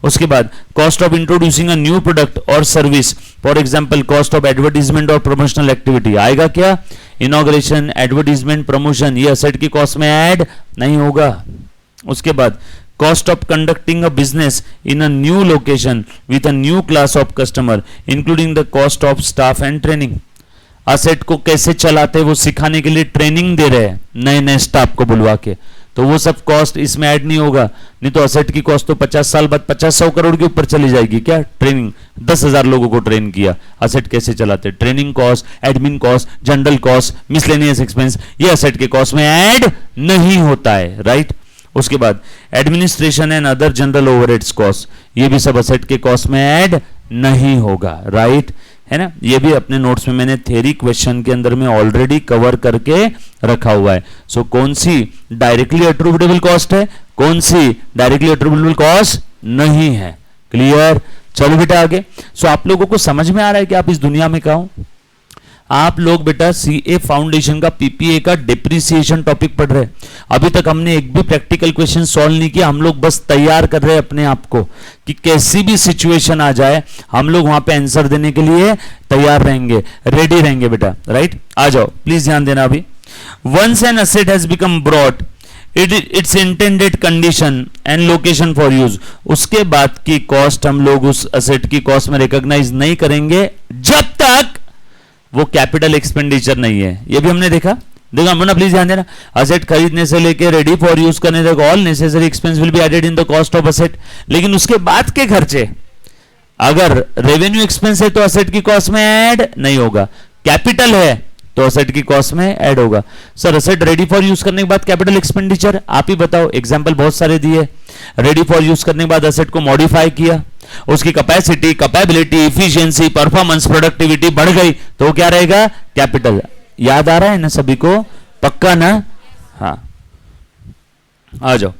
उसके बाद cost of introducing a new product और service, for example cost of advertisement और प्रमोशनल एक्टिविटी, आएगा क्या? इनॉग्रेशन, एडवर्टीजमेंट, प्रमोशन, ये असेट की कॉस्ट में ऐड नहीं होगा। उसके बाद cost of conducting a business in a new location with a new class of customer including the cost of staff and training. Asset को कैसे चलाते वो सिखाने के लिए ट्रेनिंग दे रहे हैं नए नए स्टाफ को बुलवा के, तो वो सब कॉस्ट इसमें ऐड नहीं होगा। नहीं तो असेट की कॉस्ट तो 50 साल बाद 50-100 करोड़ के ऊपर चली जाएगी क्या? ट्रेनिंग 10,000 लोगों को ट्रेन किया, असेट कैसे चलाते, training cost, admin cost, general cost, miscellaneous expense, ये असेट के कॉस्ट में ऐड नहीं होता है, राइट। उसके बाद administration and other general overheads cost, ये भी सब असेट के कॉस्ट में ऐड नहीं होगा, राइट, है ना। ये भी अपने नोट्स में मैंने थ्योरी क्वेश्चन के अंदर में ऑलरेडी कवर करके रखा हुआ है। सो कौन सी डायरेक्टली एट्रिब्यूटेबल कॉस्ट है, कौन सी डायरेक्टली एट्रिब्यूटेबल कॉस्ट नहीं है। क्लियर? चलो बेटा आगे। सो आप लोगों को समझ में आ रहा है कि आप इस दुनिया में कहाँ हो? आप लोग बेटा सीए फाउंडेशन का पीपीए का डिप्रिसिएशन टॉपिक पढ़ रहे हैं। अभी तक हमने एक भी प्रैक्टिकल क्वेश्चन सॉल्व नहीं किया, हम लोग बस तैयार कर रहे हैं अपने आप को कि कैसी भी सिचुएशन आ जाए हम लोग वहां पे आंसर देने के लिए तैयार रहेंगे, रेडी रहेंगे बेटा, राइट। आ जाओ प्लीज ध्यान देना। अभी once an asset has become brought its intended condition and location for use, उसके बाद की कॉस्ट हम लोग उस असेट की कॉस्ट में रिकॉग्नाइज नहीं करेंगे जब तक वो कैपिटल एक्सपेंडिचर नहीं है। ये भी हमने देखा। देखो अपना प्लीज ध्यान देना, असेट खरीदने से लेके रेडी फॉर यूज करने तक all necessary expense will be added in the cost of asset. लेकिन उसके बाद के खर्चे अगर रेवेन्यू एक्सपेंस है तो असेट की कॉस्ट में ऐड नहीं होगा, कैपिटल है तो असेट की कॉस्ट में ऐड होगा। Sir asset ready for use करने के बाद कैपिटल एक्सपेंडिचर, आप ही बताओ, एग्जांपल बहुत सारे दिए। रेडी फॉर यूज करने के बाद असेट को मॉडिफाई किया, उसकी capacity, capability, efficiency, performance, productivity बढ़ गई तो क्या रहेगा? कैपिटल। याद आ रहा है ना सभी को? पक्का ना? हाँ आ जाओ।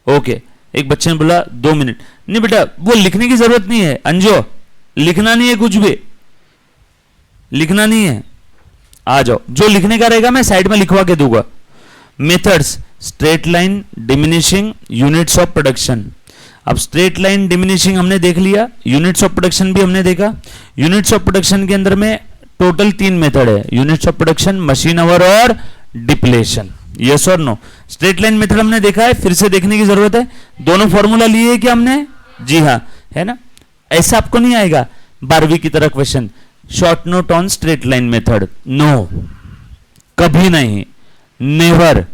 ओके, एक बच्चे ने बोला 2 मिनट। नहीं बेटा वो लिखने की जरूरत नहीं है अंजो, लिखना नहीं है, कुछ भी लिखना नहीं है। आ जाओ, जो लिखने का रहेगा मैं साइड में लिखवा के दूंगा। Methods, straight line, diminishing, units of production. अब स्ट्रेट लाइन डिमिनिशिंग हमने देख लिया, यूनिट्स ऑफ प्रोडक्शन भी हमने देखा। यूनिट्स ऑफ प्रोडक्शन के अंदर में टोटल 3 मेथड है, units of production, machine our और डिप्लेशन। यस और नो? स्ट्रेट लाइन मेथड हमने देखा है, फिर से देखने की जरूरत है। दोनों फॉर्मूला लिए क्या हमने? जी हाँ, है ना? ऐसा आपको नहीं आएगा 12वीं की तरह question, short note on straight line method. No, कभी नहीं, नेवर।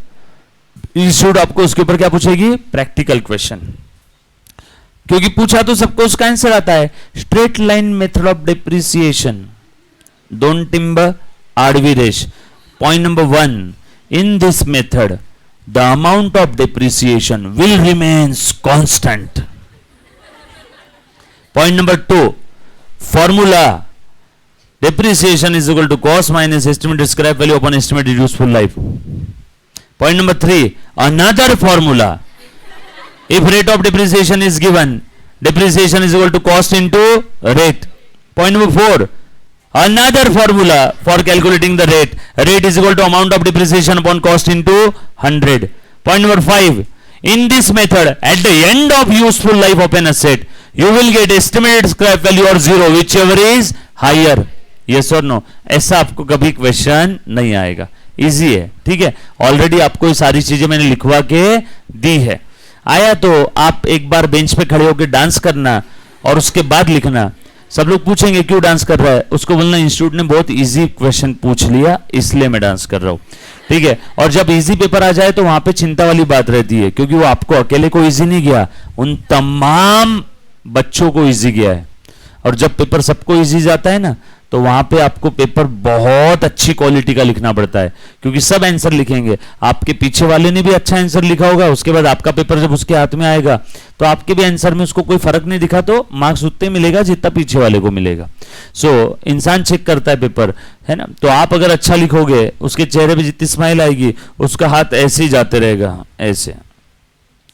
इंस्टीट्यूट आपको उसके ऊपर क्या पूछेगी? प्रैक्टिकल क्वेश्चन, क्योंकि पूछा तो सबको उसका आंसर आता है। Straight line method of depreciation, don't टिम्बर आरवी रेश। Point number 1, in this method the amount of depreciation will remains constant. Point number 2, formula depreciation is equal to cost minus estimated scrap value upon estimated useful life. Point number 3, another formula, if rate of depreciation is given, depreciation is equal to cost into rate. Point number 4, another formula for calculating the rate, rate is equal to amount of depreciation upon cost into 100. Point number 5, in this method at the end of useful life of an asset you will get estimated scrap value or zero whichever is higher. yes or no? ऐसा आपको कभी question नहीं आएगा, easy है। ठीक है, already आपको ये सारी चीजें मैंने लिखवा के दी है। आया तो आप एक बार बेंच पे खड़े होकर डांस करना और उसके बाद लिखना। सब लोग पूछेंगे क्यों डांस कर रहा है, उसको बोलना इंस्टीट्यूट ने बहुत इजी क्वेश्चन पूछ लिया इसलिए मैं डांस कर रहा हूं। ठीक है, और जब इजी पेपर आ जाए तो वहां पे चिंता वाली बात रहती है, क्योंकि वो आपको अकेले को इजी नहीं गया, उन तमाम बच्चों को इजी गया है। और जब पेपर सबको इजी जाता है ना, तो वहां पे आपको पेपर बहुत अच्छी क्वालिटी का लिखना पड़ता है, क्योंकि सब आंसर लिखेंगे। आपके पीछे वाले ने भी अच्छा आंसर लिखा होगा, उसके बाद आपका पेपर जब उसके हाथ में आएगा तो आपके भी आंसर में उसको कोई फर्क नहीं दिखा तो मार्क्स उतने मिलेगा जितना पीछे वाले को मिलेगा। सो इंसान चेक करता है पेपर, है ना? तो आप अगर अच्छा लिखोगे, उसके चेहरे पे जितनी स्माइल आएगी, उसका हाथ ऐसे ही जाते रहेगा, ऐसे।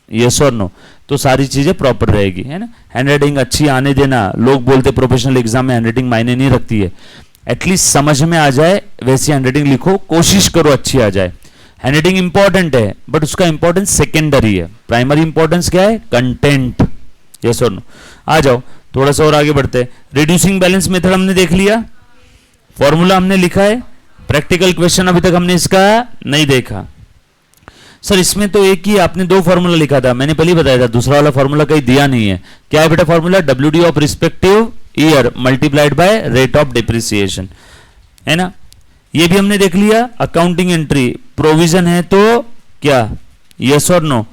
यस और नो? तो सारी चीजें प्रॉपर रहेगी, है ना? हैंडराइटिंग अच्छी आने देना। लोग बोलते प्रोफेशनल एग्जाम में हैंडराइटिंग मायने नहीं रखती है, एटलीस्ट समझ में आ जाए वैसी हैंडराइटिंग लिखो, कोशिश करो अच्छी आ जाए। हैंडराइटिंग इंपॉर्टेंट है बट उसका इंपॉर्टेंस सेकेंडरी है, प्राइमरी इंपॉर्टेंस क्या है? कंटेंट। यस और नो? आ जाओ थोड़ा सा और आगे बढ़ते हैं। रिड्यूसिंग बैलेंस मेथड हमने देख लिया, फॉर्मूला हमने लिखा है, प्रैक्टिकल क्वेश्चन अभी तक हमने इसका नहीं देखा। सर इसमें तो एक ही आपने 2 फॉर्मूला लिखा था, मैंने पहले बताया था, दूसरा वाला फॉर्मूला कहीं दिया नहीं है। क्या है बेटा formula? WD of respective year multiplied by rate of depreciation, है ना? ये भी हमने देख लिया। अकाउंटिंग एंट्री प्रोविजन है तो क्या? यस और नो?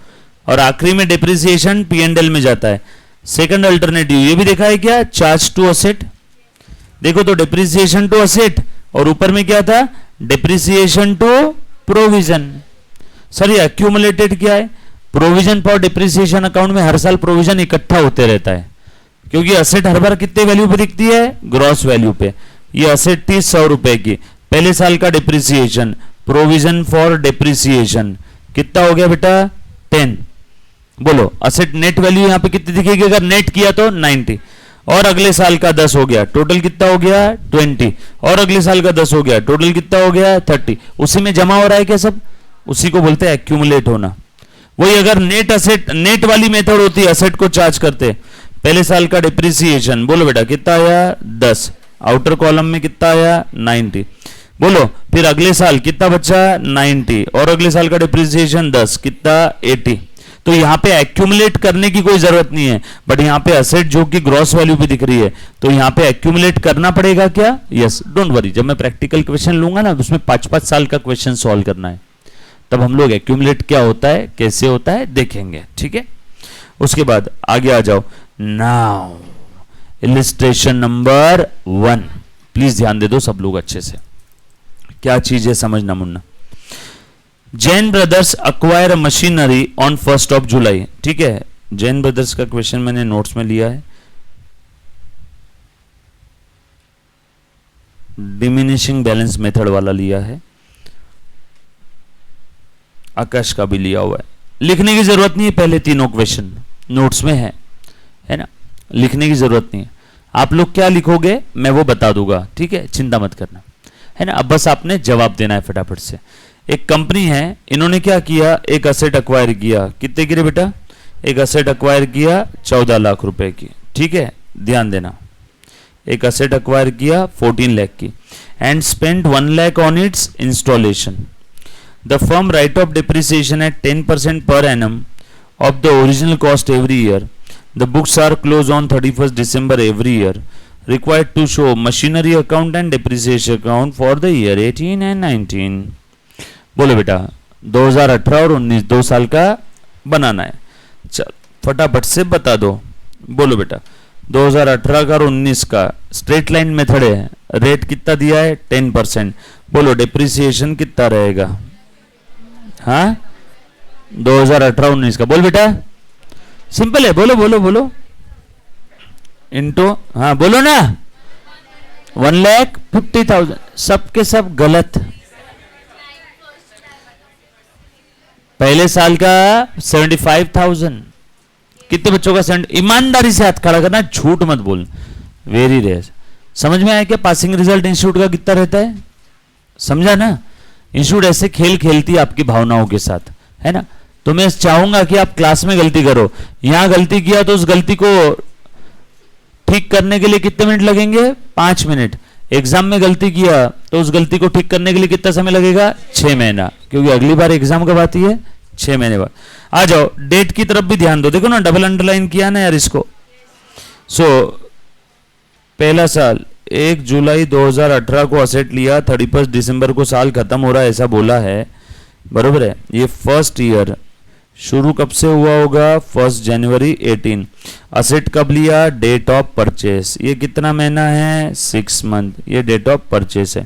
और आखिरी में डिप्रिसिएशन P&L में जाता है। सेकंड अल्टरनेटिव ये भी देखा है क्या? Charge to asset. देखो तो डिप्रिसिएशन टू असेट और ऊपर में क्या था? Depreciation to provision. सर ये एक्यूमुलेटेड क्या है? प्रोविजन फॉर डिप्रिसिएशन अकाउंट में हर साल प्रोविजन इकट्ठा होते रहता है, क्योंकि असेट हर बार कितने वैल्यू पे दिखती है? ग्रॉस वैल्यू पे। ये असेट थी 100 रुपए की, पहले साल का डिप्रिसिएशन, प्रोविजन फॉर डिप्रिसिएशन कितना हो गया बेटा? 10। बोलो असेट नेट वैल्यू यहां पे कितनी दिखेगी? अगर नेट किया तो 90, और अगले साल का 10 हो गया, टोटल कितना हो गया? 20, और अगले साल का 10 हो गया, टोटल कितना हो गया? 30। उसी में जमा हो रहा है क्या सब? उसी को बोलते हैं एक्यूमुलेट होना। वही अगर नेट असेट, नेट वाली मेथड होती है, असेट को चार्ज करते, पहले साल का डिप्रिसिएशन बोलो बेटा कितना आया? 10, आउटर कॉलम में कितना आया? 90, बोलो। फिर अगले साल कितना बचा 90, और अगले साल का डिप्रिसिएशन 10, कितना 80। तो यहां पे एक्यूमुलेट करने की कोई जरूरत नहीं है, बट यहां पे असेट जो कि ग्रॉस वैल्यू पे दिख रही है, तो यहां पे एक्यूमुलेट करना पड़ेगा क्या? यस, डोंट वरी, जब मैं प्रैक्टिकल क्वेश्चन लूंगा ना, उसमें 5-5 साल का क्वेश्चन सॉल्व करना है, तब हम लोग एक्यूमुलेट क्या होता है, कैसे होता है, देखेंगे। ठीक है, उसके बाद आगे आ जाओ। नाउ इलिस्ट्रेशन नंबर 1, प्लीज ध्यान दे दो सब लोग अच्छे से, क्या चीज है समझना Munna. Jain brothers acquire machinery on 1st of July। ठीक है, जैन ब्रदर्स का क्वेश्चन मैंने नोट्स में लिया है, डिमिनिशिंग बैलेंस मेथड वाला लिया है, आकाश का भी लिया हुआ है। लिखने की जरूरत नहीं है, पहले तीनों क्वेश्चन नोट्स में है ना, लिखने की जरूरत नहीं है। आप लोग क्या लिखोगे मैं वो बता दूंगा, ठीक है, चिंता मत करना, है ना। अब बस आपने जवाब देना है फटाफट से। एक कंपनी है, इन्होंने क्या किया, एक असेट अक्वायर किया, कितने की रे बेटा, एक असेट अक्वायर किया 14 लाख रुपए की। ठीक है, ध्यान देना, एक असेट अक्वायर किया 14 लाख की, and spend 1 lakh on its installation. The firm write off depreciation at 10% per annum of the original cost every year. The books are closed on 31st December every year. Required to show machinery account and depreciation account for the year 18 and 19. बोलो बेटा, 2018 और 19 2 साल का बनाना है। चल फटाफट से बता दो। बोलो बेटा, 2018 का और 19 का स्ट्रेट लाइन मेथड है, रेट कितना दिया है 10%। बोलो डिप्रिसिएशन कितना रहेगा? हाँ, 2018-19 का। बोल बेटा, सिंपल है, बोलो बोलो बोलो, इनटू, हाँ बोलो ना, 1,50,000। सबके सब गलत। पहले साल का 75,000। कितने बच्चों का 70? ईमानदारी से हाथ खड़ा करना, झूठ मत बोल। Very rare. समझ में आया क्या पासिंग रिजल्ट इंस्टीट्यूट का कितना रहता है? समझा ना, इंस्टीट्यूट ऐसे खेल खेलती है आपकी भावनाओं के साथ, है ना। तो मैं चाहूंगा कि आप क्लास में गलती करो, यहां गलती किया तो उस गलती को ठीक करने के लिए कितने मिनट लगेंगे? 5 मिनट। एग्जाम में गलती किया तो उस गलती को ठीक करने के लिए कितना समय लगेगा? 6 महीना, क्योंकि अगली बार एग्जाम कब आती है? 6 महीने बाद। आ जाओ, डेट की तरफ भी ध्यान दो, देखो ना डबल अंडरलाइन किया ना यार इसको। पहला साल 1 जुलाई 2018 को असेट लिया, 31 दिसंबर को साल खत्म हो रहा है, ऐसा बोला है, बरोबर है। ये फर्स्ट ईयर शुरू कब से हुआ होगा? 1 जनवरी 18। असेट कब लिया? Date of purchase. ये कितना महीना है? 6 मंथ, ये डेट ऑफ परचेस है।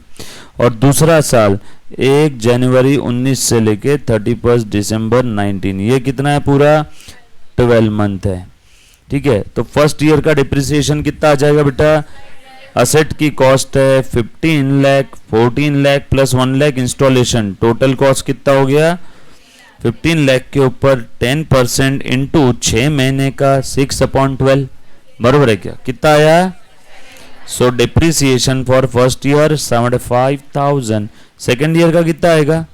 और दूसरा साल 1 जनवरी 19 से लेके 31 दिसंबर 19, ये कितना है? पूरा 12 मंथ है, ठीक है। तो फर्स्ट ईयर का डिप्रिसिएशन कितना आ जाएगा बेटा? असेट की कॉस्ट है 15 lakh, 14 lakh plus 1 lakh installation, total cost कितना हो गया? 15 लाख के ऊपर 10% इंटू 6 महीने का 6/12, बरोबर है क्या? कितना आया? So depreciation for first year 75,000। Second year का कितना आएगा?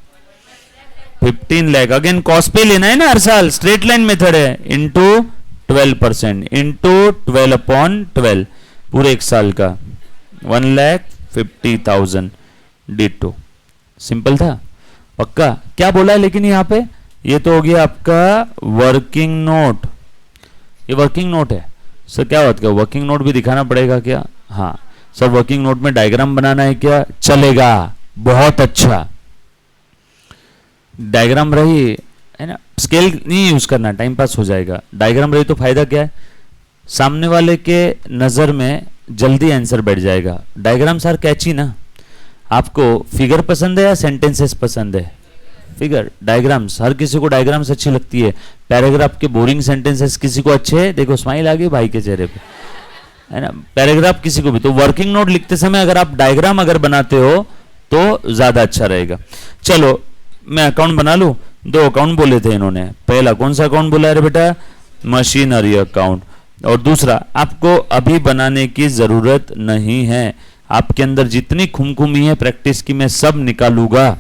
15 लाख। अगेन कॉस्ट पे लेना है ना हर साल, स्ट्रेट लाइन मेथड है, इंटू 12% इंटू 12/12, पूरे 1 साल का 1,50,000 डिटो। सिंपल था, पक्का? क्या बोला है लेकिन यहाँ पे? ये तो हो गया आपका वर्किंग नोट, ये वर्किंग नोट है। सर क्या बात कर, वर्किंग नोट भी दिखाना पड़ेगा क्या? हाँ सर, वर्किंग नोट में डायग्राम बनाना है क्या? चलेगा, बहुत अच्छा। डायग्राम रही है ना, स्केल नहीं यूज करना, टाइम पास हो जाएगा। डायग्राम रही तो फायदा क्या है? सामने वाले के नजर में जल्दी आंसर बैठ जाएगा। डायग्राम सर कैची ना। आपको फिगर पसंद है या सेंटेंसेस पसंद है? फिगर। डायग्राम्स, हर किसी को डायग्राम्स अच्छी लगती है। पैराग्राफ के बोरिंग सेंटेंसेस किसी को अच्छे है? देखो स्माइल आ गई भाई के चेहरे पे, है ना। पैराग्राफ किसी को भी। तो वर्किंग नोट लिखते समय अगर आप डायग्राम अगर बनाते हो तो ज्यादा अच्छा रहेगा। चलो मैं अकाउंट बना लूं। 2 अकाउंट बोले थे इन्होंने। पहला कौन सा अकाउंट बोला है बेटा? Machinery account. और दूसरा आपको अभी बनाने की जरूरत नहीं है, आपके अंदर जितनी खुमखुमी है प्रैक्टिस की मैं सब निकालूंगा।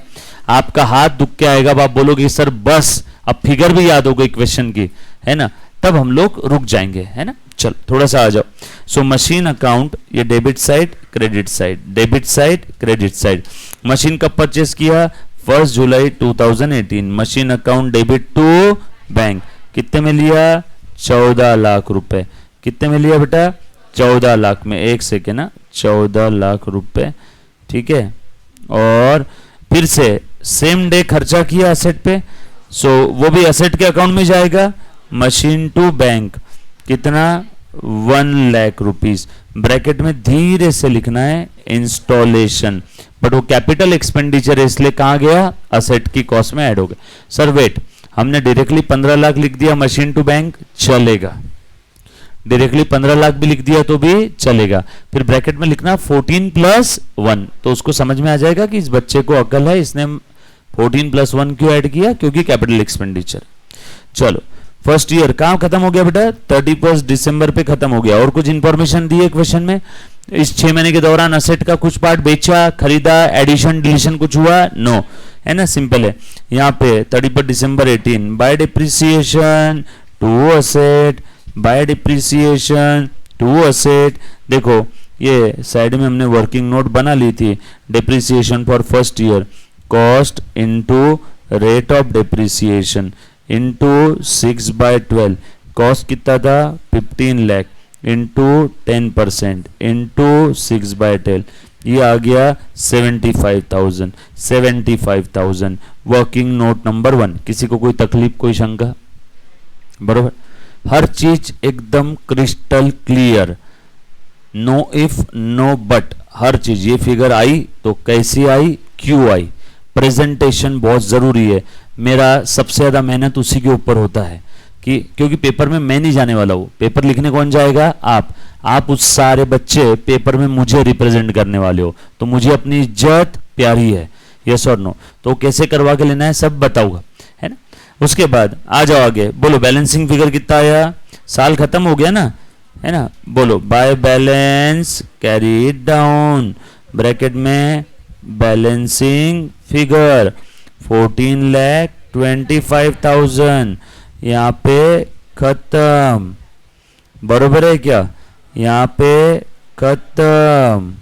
आपका हाथ दुख के आएगा, आप बोलोगे सर बस अब फिगर भी याद हो गई क्वेश्चन की, है ना, तब हम लोग रुक जाएंगे, है ना। चल थोड़ा सा आ जाओ। सो मशीन अकाउंट, ये debit side credit side, debit side credit side. Machine कब परचेस किया? 1 जुलाई 2018। Machine account debit to bank, कितने में लिया? 14 लाख रुपए। कितने में लिया बेटा? 14 लाख में। एक सेकेंड ना, 14 लाख रुपए, ठीक है। और फिर से सेम डे खर्चा किया असेट पे, सो वो भी असेट के अकाउंट में जाएगा। मशीन टू बैंक कितना? 1 लाख रुपीस। ब्रैकेट में धीरे से लिखना है इंस्टॉलेशन, बट वो कैपिटल एक्सपेंडिचर है इसलिए कहां गया? असेट की कॉस्ट में ऐड हो गया। सर वेट, हमने डायरेक्टली 15 लाख लिख दिया मशीन टू बैंक, चलेगा। डायरेक्टली 15 लाख भी लिख दिया तो भी चलेगा। फिर ब्रैकेट में लिखना 14 प्लस 1, तो उसको समझ में आ जाएगा कि इस बच्चे को अकल है, इसने 14 प्लस 1 क्यों ऐड किया? क्योंकि कैपिटल एक्सपेंडिचर। चलो फर्स्ट ईयर कहां खत्म हो गया बेटा? 31 दिसंबर पे खत्म हो गया। और कुछ इंफॉर्मेशन दी है क्वेश्चन में? इस 6 महीने के दौरान असेट का कुछ पार्ट बेचा, खरीदा, एडिशन डिलीशन कुछ हुआ? नो, है ना, सिंपल है। यहाँ पे 31 दिसंबर 18 by depreciation to asset, by depreciation to asset. देखो ये साइड में हमने वर्किंग नोट बना ली थी। Depreciation for first year, cost into rate of depreciation into 6/12। Cost कितना था? 15 लाख इंटू 10% इंटू 6/12, ये आ गया 75,000। 75,000 वर्किंग नोट नंबर 1। किसी को कोई तकलीफ, कोई शंका? बरोबर, हर चीज एकदम crystal clear, no if no but, हर चीज। ये फिगर आई तो कैसी आई, क्यों आई, प्रेजेंटेशन बहुत जरूरी है। मेरा सबसे ज्यादा मेहनत उसी के ऊपर होता है कि क्योंकि पेपर में मैं नहीं जाने वाला हूं, पेपर लिखने कौन जाएगा? आप उस सारे बच्चे पेपर में मुझे रिप्रेजेंट करने वाले हो, तो मुझे अपनी इज्जत प्यारी है, यस और नो। तो कैसे करवा के लेना है सब बताऊंगा, है ना। उसके बाद आ जाओ आगे, बोलो बैलेंसिंग फिगर कितना आया? साल खत्म हो गया ना, है ना। बोलो by balance carry down, bracket में बैलेंसिंग फिगर 14,25,000, यहाँ पे खत्म। बरोबर है क्या? यहाँ पे खत्म।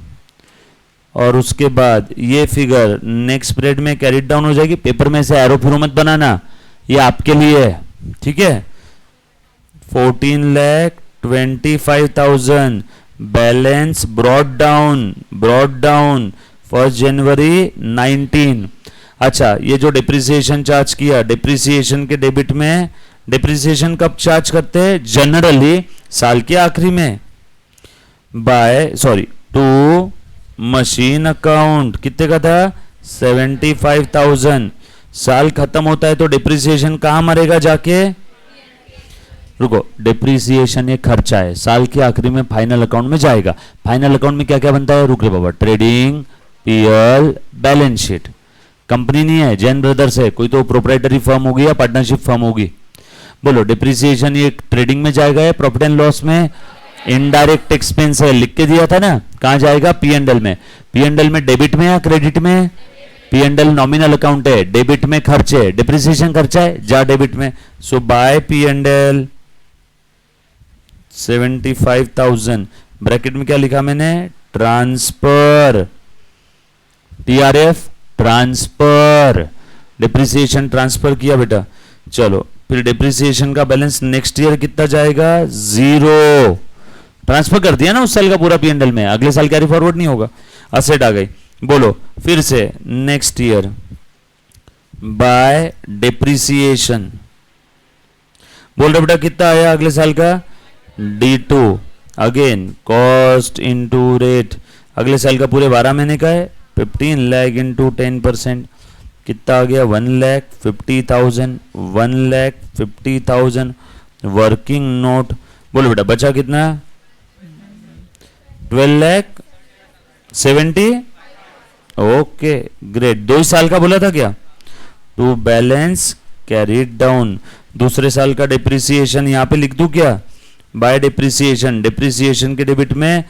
और उसके बाद ये फिगर नेक्स्ट पीरियड में कैरी डाउन हो जाएगी। पेपर में से एरो फिर मत बनाना, ये आपके लिए है, ठीक है। 14,25,000 बैलेंस ब्रॉड डाउन 1 जनवरी 19। अच्छा, ये जो डिप्रिसिएशन चार्ज किया, डिप्रिसिएशन के डेबिट में, डिप्रिसिएशन कब चार्ज करते हैं? जनरली साल के आखिरी में, टू मशीन अकाउंट। कितने का था? 75,000। साल खत्म होता है तो डिप्रिसिएशन कहां मरेगा जाके? रुको, डिप्रिसिएशन एक खर्चा है, साल के आखिरी में फाइनल अकाउंट में जाएगा। फाइनल अकाउंट में क्या क्या बनता है? रुक रे बाबा, trading, PL, balance sheet. Company नहीं है, जैन ब्रदर्स है, कोई तो प्रोप्राइटरी फर्म होगी या पार्टनरशिप फर्म होगी। बोलो डिप्रिसिएशन ये ट्रेडिंग में जाएगा या प्रॉफिट एंड लॉस में? इनडायरेक्ट एक्सपेंस है, लिख के दिया था ना, कहां जाएगा? पी&एल में। पी&एल में डेबिट में या क्रेडिट में? पी&एल नॉमिनल अकाउंट है, डेबिट में खर्चे, डिप्रिसिएशन खर्चा है, जा डेबिट में। सो बाय पी&एल 75,000, ब्रैकेट में क्या लिखा मैंने? Transfer, TRF transfer, depreciation transfer किया बेटा। चलो फिर डिप्रिसिएशन का बैलेंस नेक्स्ट ईयर कितना जाएगा? 0। ट्रांसफर कर दिया ना उस साल का पूरा पी&एल में, अगले साल कैरी फॉरवर्ड नहीं होगा। असेट आ गई। बोलो फिर से नेक्स्ट ईयर बाय डिप्रिसिएशन, बोल रहे बेटा कितना आया अगले साल का? D2। Again cost into rate, अगले साल का पूरे 12 महीने का है, 15 लाख इंटू 10%, कितना आ गया? 1,50,000। 1,50,000 वर्किंग नोट। बोलो बेटा बचा कितना? 12,70,000। Okay great. 2 साल का बोला था क्या? To balance carried down. दूसरे साल का डिप्रिसिएशन यहां पे लिख दूं क्या? बाय डिप्रिसिएशन, डिप्रिसिएशन के डेबिट में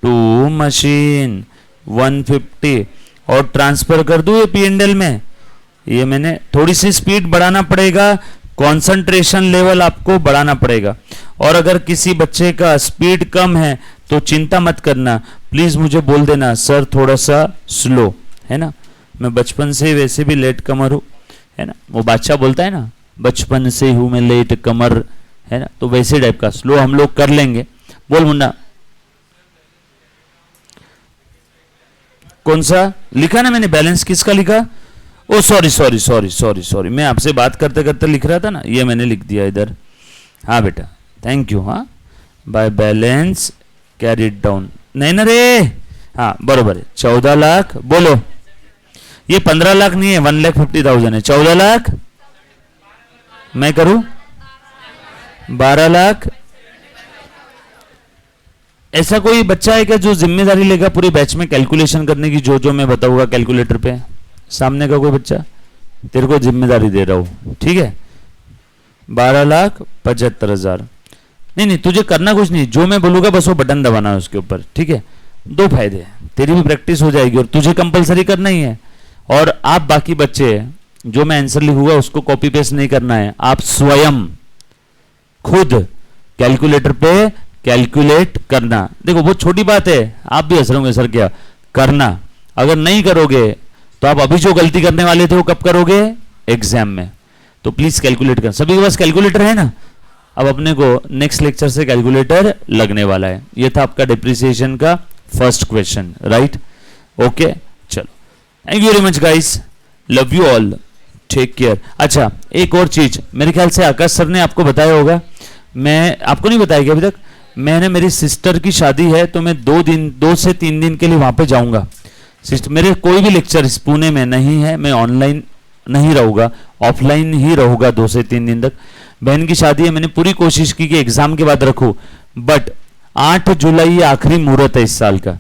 टू मशीन 150 और ट्रांसफर कर दूं ये पी&एल में। ये मैंने थोड़ी सी स्पीड बढ़ाना पड़ेगा कंसंट्रेशन लेवल आपको बढ़ाना पड़ेगा। और अगर किसी बच्चे का स्पीड कम है तो चिंता मत करना, प्लीज मुझे बोल देना सर थोड़ा सा स्लो, है ना। मैं बचपन से वैसे भी लेट कमर हूँ, है ना, वो बादशाह बोलता है ना, बचपन से हूँ मैं लेट कमर, है ना, तो वैसे टाइप का स्लो हम लोग कर लेंगे। बोल मुन्ना, कौन सा लिखा ना मैंने, बैलेंस किसका लिखा? Oh sorry sorry sorry sorry sorry, मैं आपसे बात करते करते लिख रहा था ना, ये मैंने लिख दिया इधर। हाँ बेटा, थैंक यू। हाँ, बाय बैलेंस कैरिड डाउन, नहीं ना रे, हाँ बरोबर है, 14 लाख। बोलो, ये 15 लाख नहीं है, 1,50,000 है। 14 लाख मैं करूं, 12 लाख। ऐसा कोई बच्चा है क्या जो जिम्मेदारी लेगा पूरे बैच में कैलकुलेशन करने की, जो जो मैं बताऊंगा कैलकुलेटर पे? सामने का कोई बच्चा? तेरे को जिम्मेदारी दे रहा हूं, ठीक है। 12,75,000। नहीं नहीं, तुझे करना कुछ नहीं, जो मैं बोलूंगा बस वो बटन दबाना है उसके ऊपर, ठीक है। दो फायदे हैं, तेरी भी प्रैक्टिस हो जाएगी और तुझे कंपलसरी करना ही है। और आप बाकी बच्चे, जो मैं आंसर लिखूंगा उसको कॉपी पेस्ट नहीं करना है, आप स्वयं खुद कैलकुलेटर पे कैलकुलेट करना। देखो बहुत छोटी बात है, आप भी हंस रहे होंगे सर क्या करना। अगर नहीं करोगे तो आप अभी जो गलती करने वाले थे वो कब करोगे? एग्जाम में। तो प्लीज कैलकुलेट कर, सभी के पास कैलकुलेटर है ना। अब अपने को नेक्स्ट लेक्चर से कैलकुलेटर लगने वाला है। ये था आपका डिप्रिसिएशन का फर्स्ट क्वेश्चन, राइट? ओके, चलो, thank you very much guys, love you all, take care. अच्छा, एक और चीज, मेरे ख्याल से आकाश सर ने आपको बताया होगा, मैं आपको नहीं बताया क्या अभी तक? मैंने, मेरी सिस्टर की शादी है तो मैं 2 से 3 दिन के लिए वहां पे जाऊंगा। सिस्टर, मेरे कोई भी लेक्चर इस पुणे में नहीं है, मैं ऑनलाइन नहीं रहूंगा, ऑफलाइन ही रहूंगा 2 से 3 दिन तक। बहन की शादी है, मैंने पूरी कोशिश की कि एग्जाम के बाद रखूं, बट 8 जुलाई आखिरी मुहूर्त है इस साल का,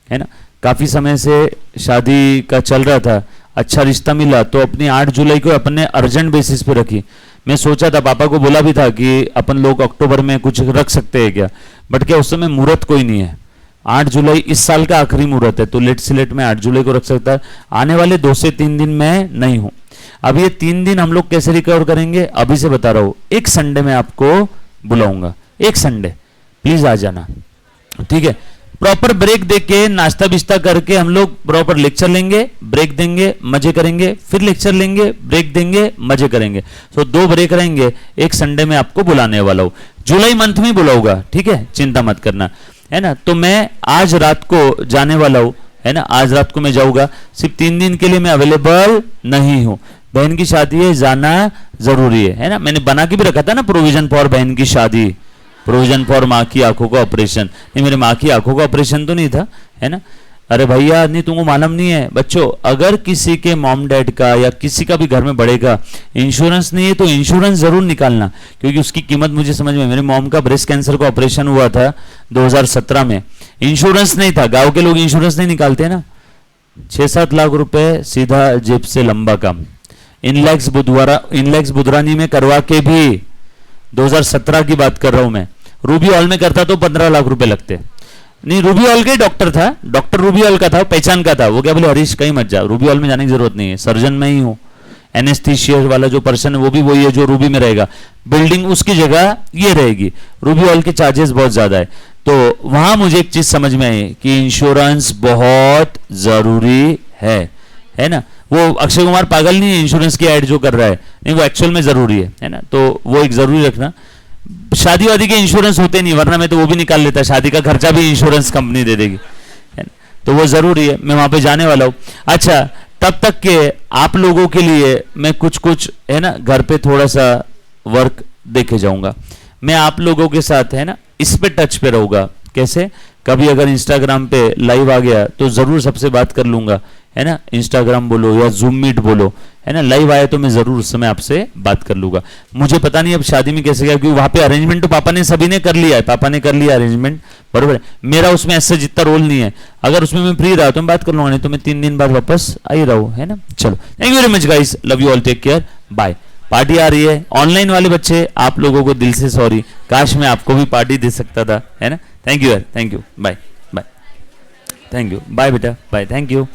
है ना। काफी समय से शादी का चल रहा था, अच्छा रिश्ता मिला तो अपनी 8 जुलाई को अपने अर्जेंट बेसिस पे रखी। मैं सोचा था, पापा को बोला भी था कि अपन लोग अक्टूबर में कुछ रख सकते हैं क्या, बट क्या उस समय मुहूर्त कोई नहीं है। 8 जुलाई इस साल का आखिरी मुहूर्त है, तो लेट से लेट में 8 जुलाई को रख सकता है। आने वाले 2 से 3 दिन मैं नहीं हूं। अब ये 3 दिन हम लोग कैसे रिकवर करेंगे, अभी से बता रहा हूं। एक संडे में आपको बुलाऊंगा, एक संडे, प्लीज आ जाना, ठीक है। प्रॉपर ब्रेक देके, नाश्ता बिस्ता करके हम लोग प्रॉपर लेक्चर लेंगे, ब्रेक देंगे, मजे करेंगे, फिर लेक्चर लेंगे, ब्रेक देंगे, मजे करेंगे। तो 2 ब्रेक रहेंगे, एक संडे में आपको बुलाने वाला हूं, जुलाई मंथ में बुलाऊंगा, ठीक है, चिंता मत करना, है ना। तो मैं आज रात को जाने वाला हूं, है ना, आज रात को मैं जाऊंगा, सिर्फ 3 दिन के लिए मैं अवेलेबल नहीं हूं। बहन की शादी है, जाना जरूरी है ना। मैंने बना के भी रखा था ना, प्रोविजन फॉर बहन की शादी, प्रोविजन फॉर माँ की आंखों का ऑपरेशन। नहीं, मेरे माँ की आंखों का ऑपरेशन तो नहीं था, है ना। अरे भैया, नहीं तुमको मालूम नहीं है बच्चों, अगर किसी के मॉम डैड का या किसी का भी घर में बड़े का इंश्योरेंस नहीं है तो इंश्योरेंस जरूर निकालना, क्योंकि उसकी कीमत मुझे समझ में। मेरे मॉम का ब्रेस्ट कैंसर का ऑपरेशन हुआ था 2017 में, इंश्योरेंस नहीं था। गांव के लोग इंश्योरेंस नहीं निकालते ना। 6-7 लाख रुपए सीधा जेब से लंबा काम। इनलैक्स बुधरानी में करवा के भी, 2017 की बात कर रहा हूं मैं, रूबी हॉल में करता तो 15 लाख रुपए लगते। नहीं, रूबी हॉल का ही डॉक्टर था, डॉक्टर रूबी हॉल का था, पहचान का था। वो क्या बोले, हरीश कहीं मत जा, रूबी हॉल में जाने की जरूरत नहीं है, सर्जन में ही हूँ। एनेस्थीसिया वाला जो पर्सन है वो भी वही है जो रूबी में रहेगा, बिल्डिंग उसकी जगह ये रहेगी। रूबी हॉल के चार्जेस बहुत ज्यादा है। तो वहां मुझे एक चीज समझ में आई कि इंश्योरेंस बहुत जरूरी है ना। वो अक्षय कुमार पागल नहीं है इंश्योरेंस की ऐड जो कर रहा है, नहीं, वो एक्चुअल में जरूरी है ना। तो वो एक जरूरी रखना। शादी वादी के इंश्योरेंस होते नहीं, वरना मैं तो वो भी निकाल लेता, शादी का खर्चा भी इंश्योरेंस कंपनी दे देगी, है ना। तो वो जरूरी है, मैं वहां पे जाने वाला हूं। अच्छा, तब तक के आप लोगों के लिए मैं कुछ है ना घर पे थोड़ा सा वर्क देखे जाऊंगा। मैं आप लोगों के साथ है ना इस पे टच पे रहूंगा। कैसे, कभी अगर इंस्टाग्राम पे लाइव आ गया तो जरूर सबसे बात कर लूंगा, है ना। इंस्टाग्राम बोलो या जूम मीट बोलो, है ना, लाइव आया तो मैं जरूर उस समय आपसे बात कर लूंगा। मुझे पता नहीं अब शादी में कैसे गया, क्योंकि वहां पे अरेंजमेंट तो पापा ने सभी ने कर लिया है, पापा ने कर लिया अरेंजमेंट, बरोबर है। मेरा उसमें ऐसा जितना रोल नहीं है। अगर उसमें मैं फ्री रहा तो मैं बात कर लूंगा, नहीं तो मैं 3 दिन बाद वापस आ ही रहा हूं, है ना। चलो, thank you very much guys, love you all, take care, bye. Party आ रही है, ऑनलाइन वाले बच्चे आप लोगों को दिल से सॉरी, काश मैं आपको भी पार्टी दे सकता था, है ना। थैंक यू यार, thank you, bye bye, thank you, bye बेटा, बाय, थैंक यू।